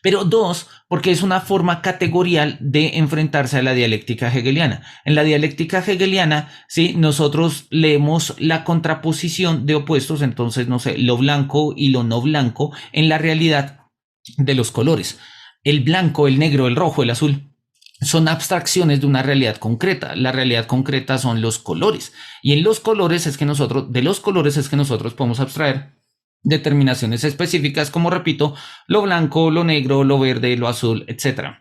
Pero dos, porque es una forma categorial de enfrentarse a la dialéctica hegeliana. En la dialéctica hegeliana, sí, nosotros leemos la contraposición de opuestos, entonces, no sé, lo blanco y lo no blanco en la realidad de los colores. El blanco, el negro, el rojo, el azul son abstracciones de una realidad concreta. La realidad concreta son los colores. Y en los colores es que de los colores es que nosotros podemos abstraer determinaciones específicas como, repito, lo blanco, lo negro, lo verde, lo azul, etc.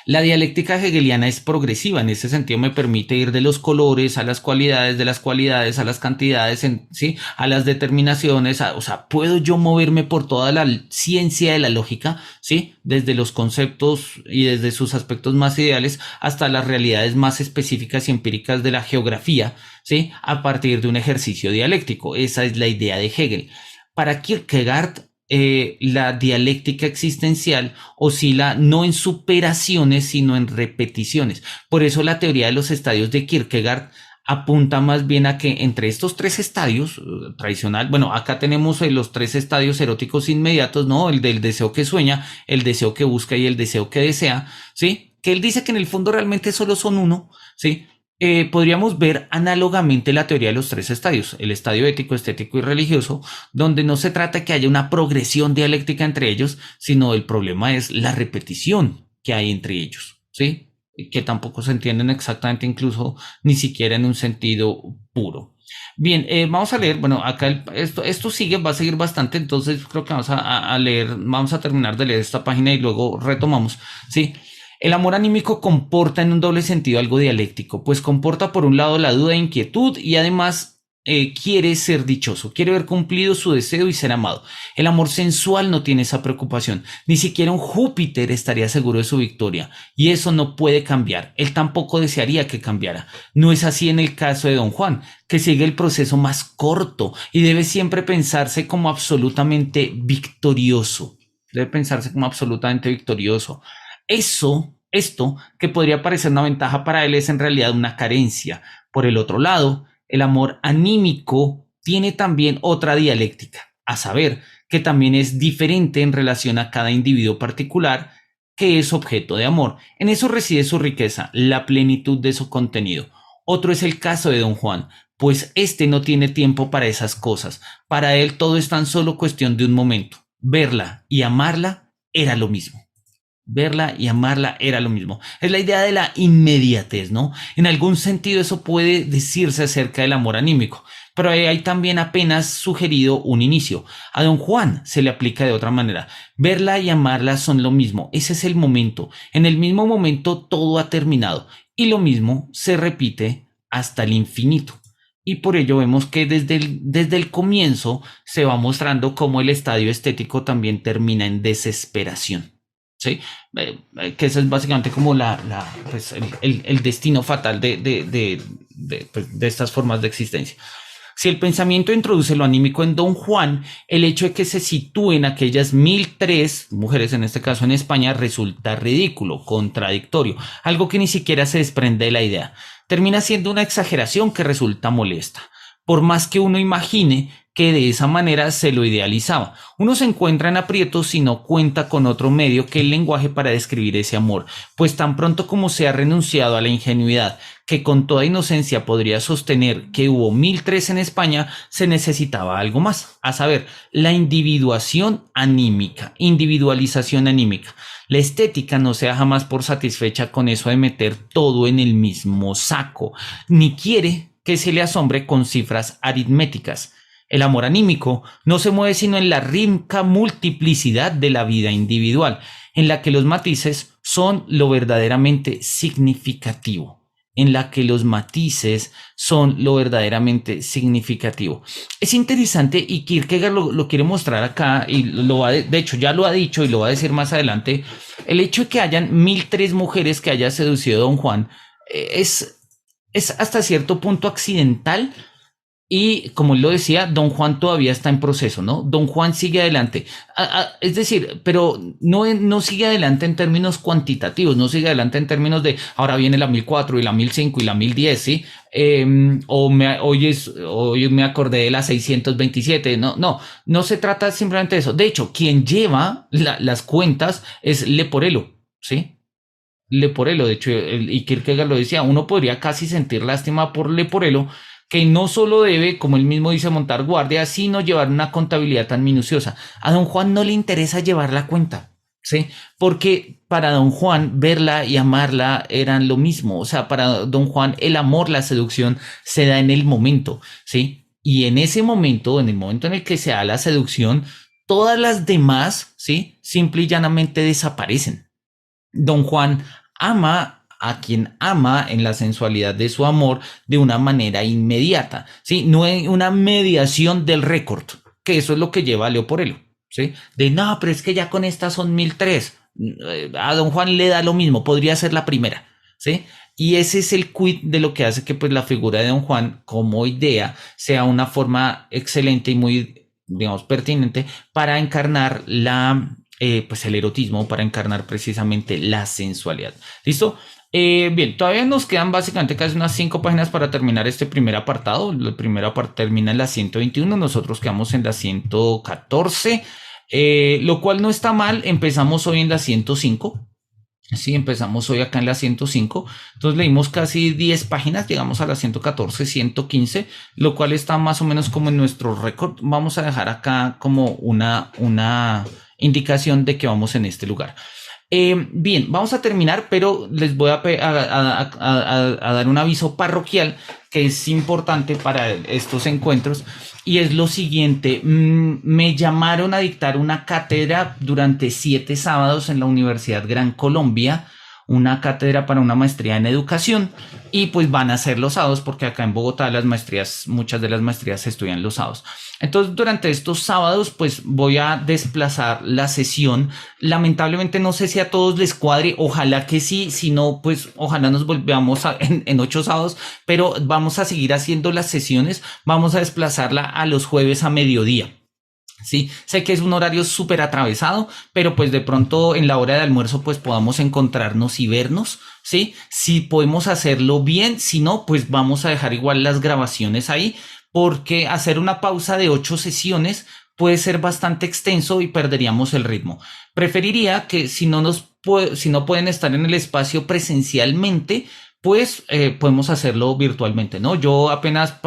La dialéctica hegeliana es progresiva, en ese sentido me permite ir de los colores a las cualidades, de las cualidades a las cantidades, ¿sí? A las determinaciones, o sea, puedo yo moverme por toda la ciencia de la lógica, ¿sí? Desde los conceptos y desde sus aspectos más ideales hasta las realidades más específicas y empíricas de la geografía, ¿sí? A partir de un ejercicio dialéctico. Esa es la idea de Hegel. Para Kierkegaard, la dialéctica existencial oscila no en superaciones, sino en repeticiones. Por eso la teoría de los estadios de Kierkegaard apunta más bien a que entre estos tres estadios tradicional, bueno, acá tenemos los tres estadios eróticos inmediatos, ¿no? El del deseo que sueña, el deseo que busca y el deseo que desea, ¿sí? que él dice que en el fondo realmente solo son uno, ¿sí? Podríamos ver análogamente la teoría de los tres estadios, el estadio ético, estético y religioso, donde no se trata que haya una progresión dialéctica entre ellos, sino el problema es la repetición que hay entre ellos, ¿sí? Que tampoco se entienden exactamente, incluso ni siquiera en un sentido puro. Bien, vamos a leer, bueno, acá esto sigue, va a seguir bastante, entonces creo que vamos a leer, vamos a terminar de leer esta página y luego retomamos, ¿sí? El amor anímico comporta en un doble sentido algo dialéctico, pues comporta por un lado la duda e inquietud y además quiere ser dichoso, quiere ver cumplido su deseo y ser amado. El amor sensual no tiene esa preocupación, ni siquiera un Júpiter estaría seguro de su victoria, y eso no puede cambiar, él tampoco desearía que cambiara. No es así en el caso de Don Juan, que sigue el proceso más corto y debe siempre pensarse como absolutamente victorioso. Debe pensarse como absolutamente victorioso. Esto que podría parecer una ventaja para él es en realidad una carencia. Por el otro lado, el amor anímico tiene también otra dialéctica, a saber, que también es diferente en relación a cada individuo particular que es objeto de amor. En eso reside su riqueza, la plenitud de su contenido. Otro es el caso de Don Juan, pues este no tiene tiempo para esas cosas. Para él todo es tan solo cuestión de un momento. Verla y amarla era lo mismo. Verla y amarla era lo mismo. Es la idea de la inmediatez, ¿no? En algún sentido eso puede decirse acerca del amor anímico, pero hay también apenas sugerido un inicio. A Don Juan se le aplica de otra manera. Verla y amarla son lo mismo. Ese es el momento. En el mismo momento todo ha terminado y lo mismo se repite hasta el infinito. Y por ello vemos que desde el comienzo se va mostrando cómo el estadio estético también termina en desesperación. ¿Sí? Que eso es básicamente como pues el destino fatal pues, de estas formas de existencia. Si el pensamiento introduce lo anímico en Don Juan, el hecho de que se sitúen aquellas 1003 mujeres, en este caso en España, resulta ridículo, contradictorio, algo que ni siquiera se desprende de la idea. Termina siendo una exageración que resulta molesta. Por más que uno imagine que de esa manera se lo idealizaba. Uno se encuentra en aprietos si no cuenta con otro medio que el lenguaje para describir ese amor, pues tan pronto como se ha renunciado a la ingenuidad que con toda inocencia podría sostener que hubo 1003 en España, se necesitaba algo más, a saber, la individualización anímica. La estética no se da jamás por satisfecha con eso de meter todo en el mismo saco, ni quiere que se le asombre con cifras aritméticas. El amor anímico no se mueve sino en la rica multiplicidad de la vida individual, en la que los matices son lo verdaderamente significativo. Es interesante y Kierkegaard lo quiere mostrar acá y de hecho ya lo ha dicho y lo va a decir más adelante. El hecho de que hayan 1003 mujeres que haya seducido a Don Juan es hasta cierto punto accidental. Y como él lo decía, Don Juan todavía está en proceso, ¿no? Don Juan sigue adelante. Es decir, pero no sigue adelante en términos cuantitativos, no sigue adelante en términos de ahora viene la 1004 y la 1005 y la 1010, ¿sí? Hoy me acordé de la 627. No se trata simplemente de eso. De hecho, quien lleva las cuentas es Leporello, ¿sí? Leporello, de hecho, y Kierkegaard lo decía, uno podría casi sentir lástima por Leporello, que no solo debe, como él mismo dice, montar guardia, sino llevar una contabilidad tan minuciosa. A Don Juan no le interesa llevar la cuenta, ¿sí? Porque para Don Juan verla y amarla eran lo mismo. O sea, para Don Juan el amor, la seducción se da en el momento, ¿sí? Y en ese momento, en el momento en el que se da la seducción, todas las demás, ¿sí? Simple y llanamente desaparecen. Don Juan ama a quien ama en la sensualidad de su amor de una manera inmediata, ¿sí? No hay una mediación del récord, que eso es lo que lleva a Leporello, ¿sí? De no, pero es que ya con estas son 1003. A Don Juan le da lo mismo, podría ser la primera, ¿sí? Y ese es el quid de lo que hace que pues la figura de Don Juan como idea sea una forma excelente y muy, digamos, pertinente para encarnar pues el erotismo, para encarnar precisamente la sensualidad. ¿Listo? Bien, todavía nos quedan básicamente casi unas 5 páginas para terminar este primer apartado. El primer apartado termina en la 121, nosotros quedamos en la 114, lo cual no está mal. Empezamos hoy en la 105. Sí, empezamos hoy acá en la 105, entonces leímos casi 10 páginas, llegamos a la 114, 115, lo cual está más o menos como en nuestro récord. Vamos a dejar acá como una indicación de que vamos en este lugar. Bien, vamos a terminar, pero les voy a dar un aviso parroquial que es importante para estos encuentros y es lo siguiente. Me llamaron a dictar una cátedra durante 7 sábados en la Universidad Gran Colombia, una cátedra para una maestría en educación y pues van a ser los sábados porque acá en Bogotá las maestrías, muchas de las maestrías se estudian los sábados. Entonces durante estos sábados pues voy a desplazar la sesión. Lamentablemente no sé si a todos les cuadre, ojalá que sí, si no pues ojalá nos volvamos en 8 sábados, pero vamos a seguir haciendo las sesiones, vamos a desplazarla a los jueves a mediodía. Sí, sé que es un horario súper atravesado, pero pues de pronto en la hora de almuerzo pues podamos encontrarnos y vernos, ¿sí? Si podemos hacerlo bien, si no, pues vamos a dejar igual las grabaciones ahí, porque hacer una pausa de 8 sesiones puede ser bastante extenso y perderíamos el ritmo. Preferiría que si no pueden estar en el espacio presencialmente, pues podemos hacerlo virtualmente, ¿no? Yo apenas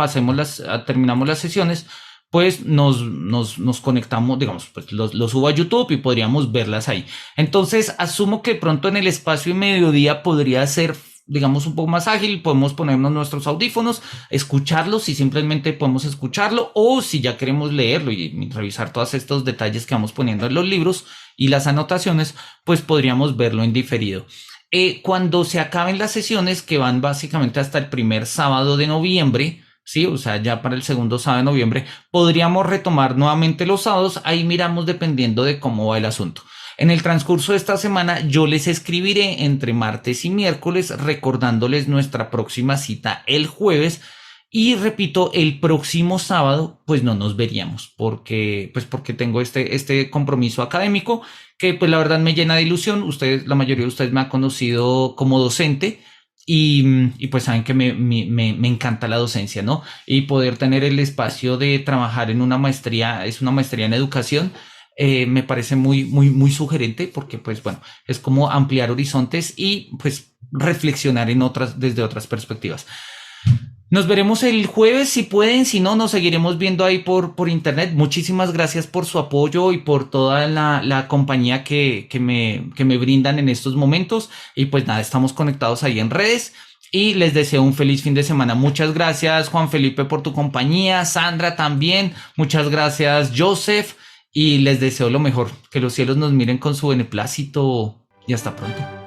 terminamos las sesiones, pues nos conectamos, digamos, pues lo subo a YouTube y podríamos verlas ahí. Entonces, asumo que pronto en el espacio y mediodía podría ser, digamos, un poco más ágil, podemos ponernos nuestros audífonos, escucharlo, si simplemente podemos escucharlo, o si ya queremos leerlo y revisar todos estos detalles que vamos poniendo en los libros y las anotaciones, pues podríamos verlo en diferido. Cuando se acaben las sesiones, que van básicamente hasta el primer sábado de noviembre, sí, o sea, ya para el segundo sábado de noviembre, podríamos retomar nuevamente los sábados, ahí miramos dependiendo de cómo va el asunto. En el transcurso de esta semana yo les escribiré entre martes y miércoles recordándoles nuestra próxima cita el jueves y repito, el próximo sábado pues no nos veríamos porque tengo este compromiso académico que pues la verdad me llena de ilusión. Ustedes, la mayoría de ustedes me ha conocido como docente y pues saben que me encanta la docencia, ¿no? Y poder tener el espacio de trabajar en una maestría, es una maestría en educación, me parece muy sugerente porque pues bueno, es como ampliar horizontes y pues reflexionar desde otras perspectivas. Nos veremos el jueves si pueden, si no, nos seguiremos viendo ahí por internet. Muchísimas gracias por su apoyo y por toda la compañía que me brindan en estos momentos. Y pues nada, estamos conectados ahí en redes y les deseo un feliz fin de semana. Muchas gracias, Juan Felipe, por tu compañía, Sandra también. Muchas gracias, Joseph, y les deseo lo mejor. Que los cielos nos miren con su beneplácito y hasta pronto.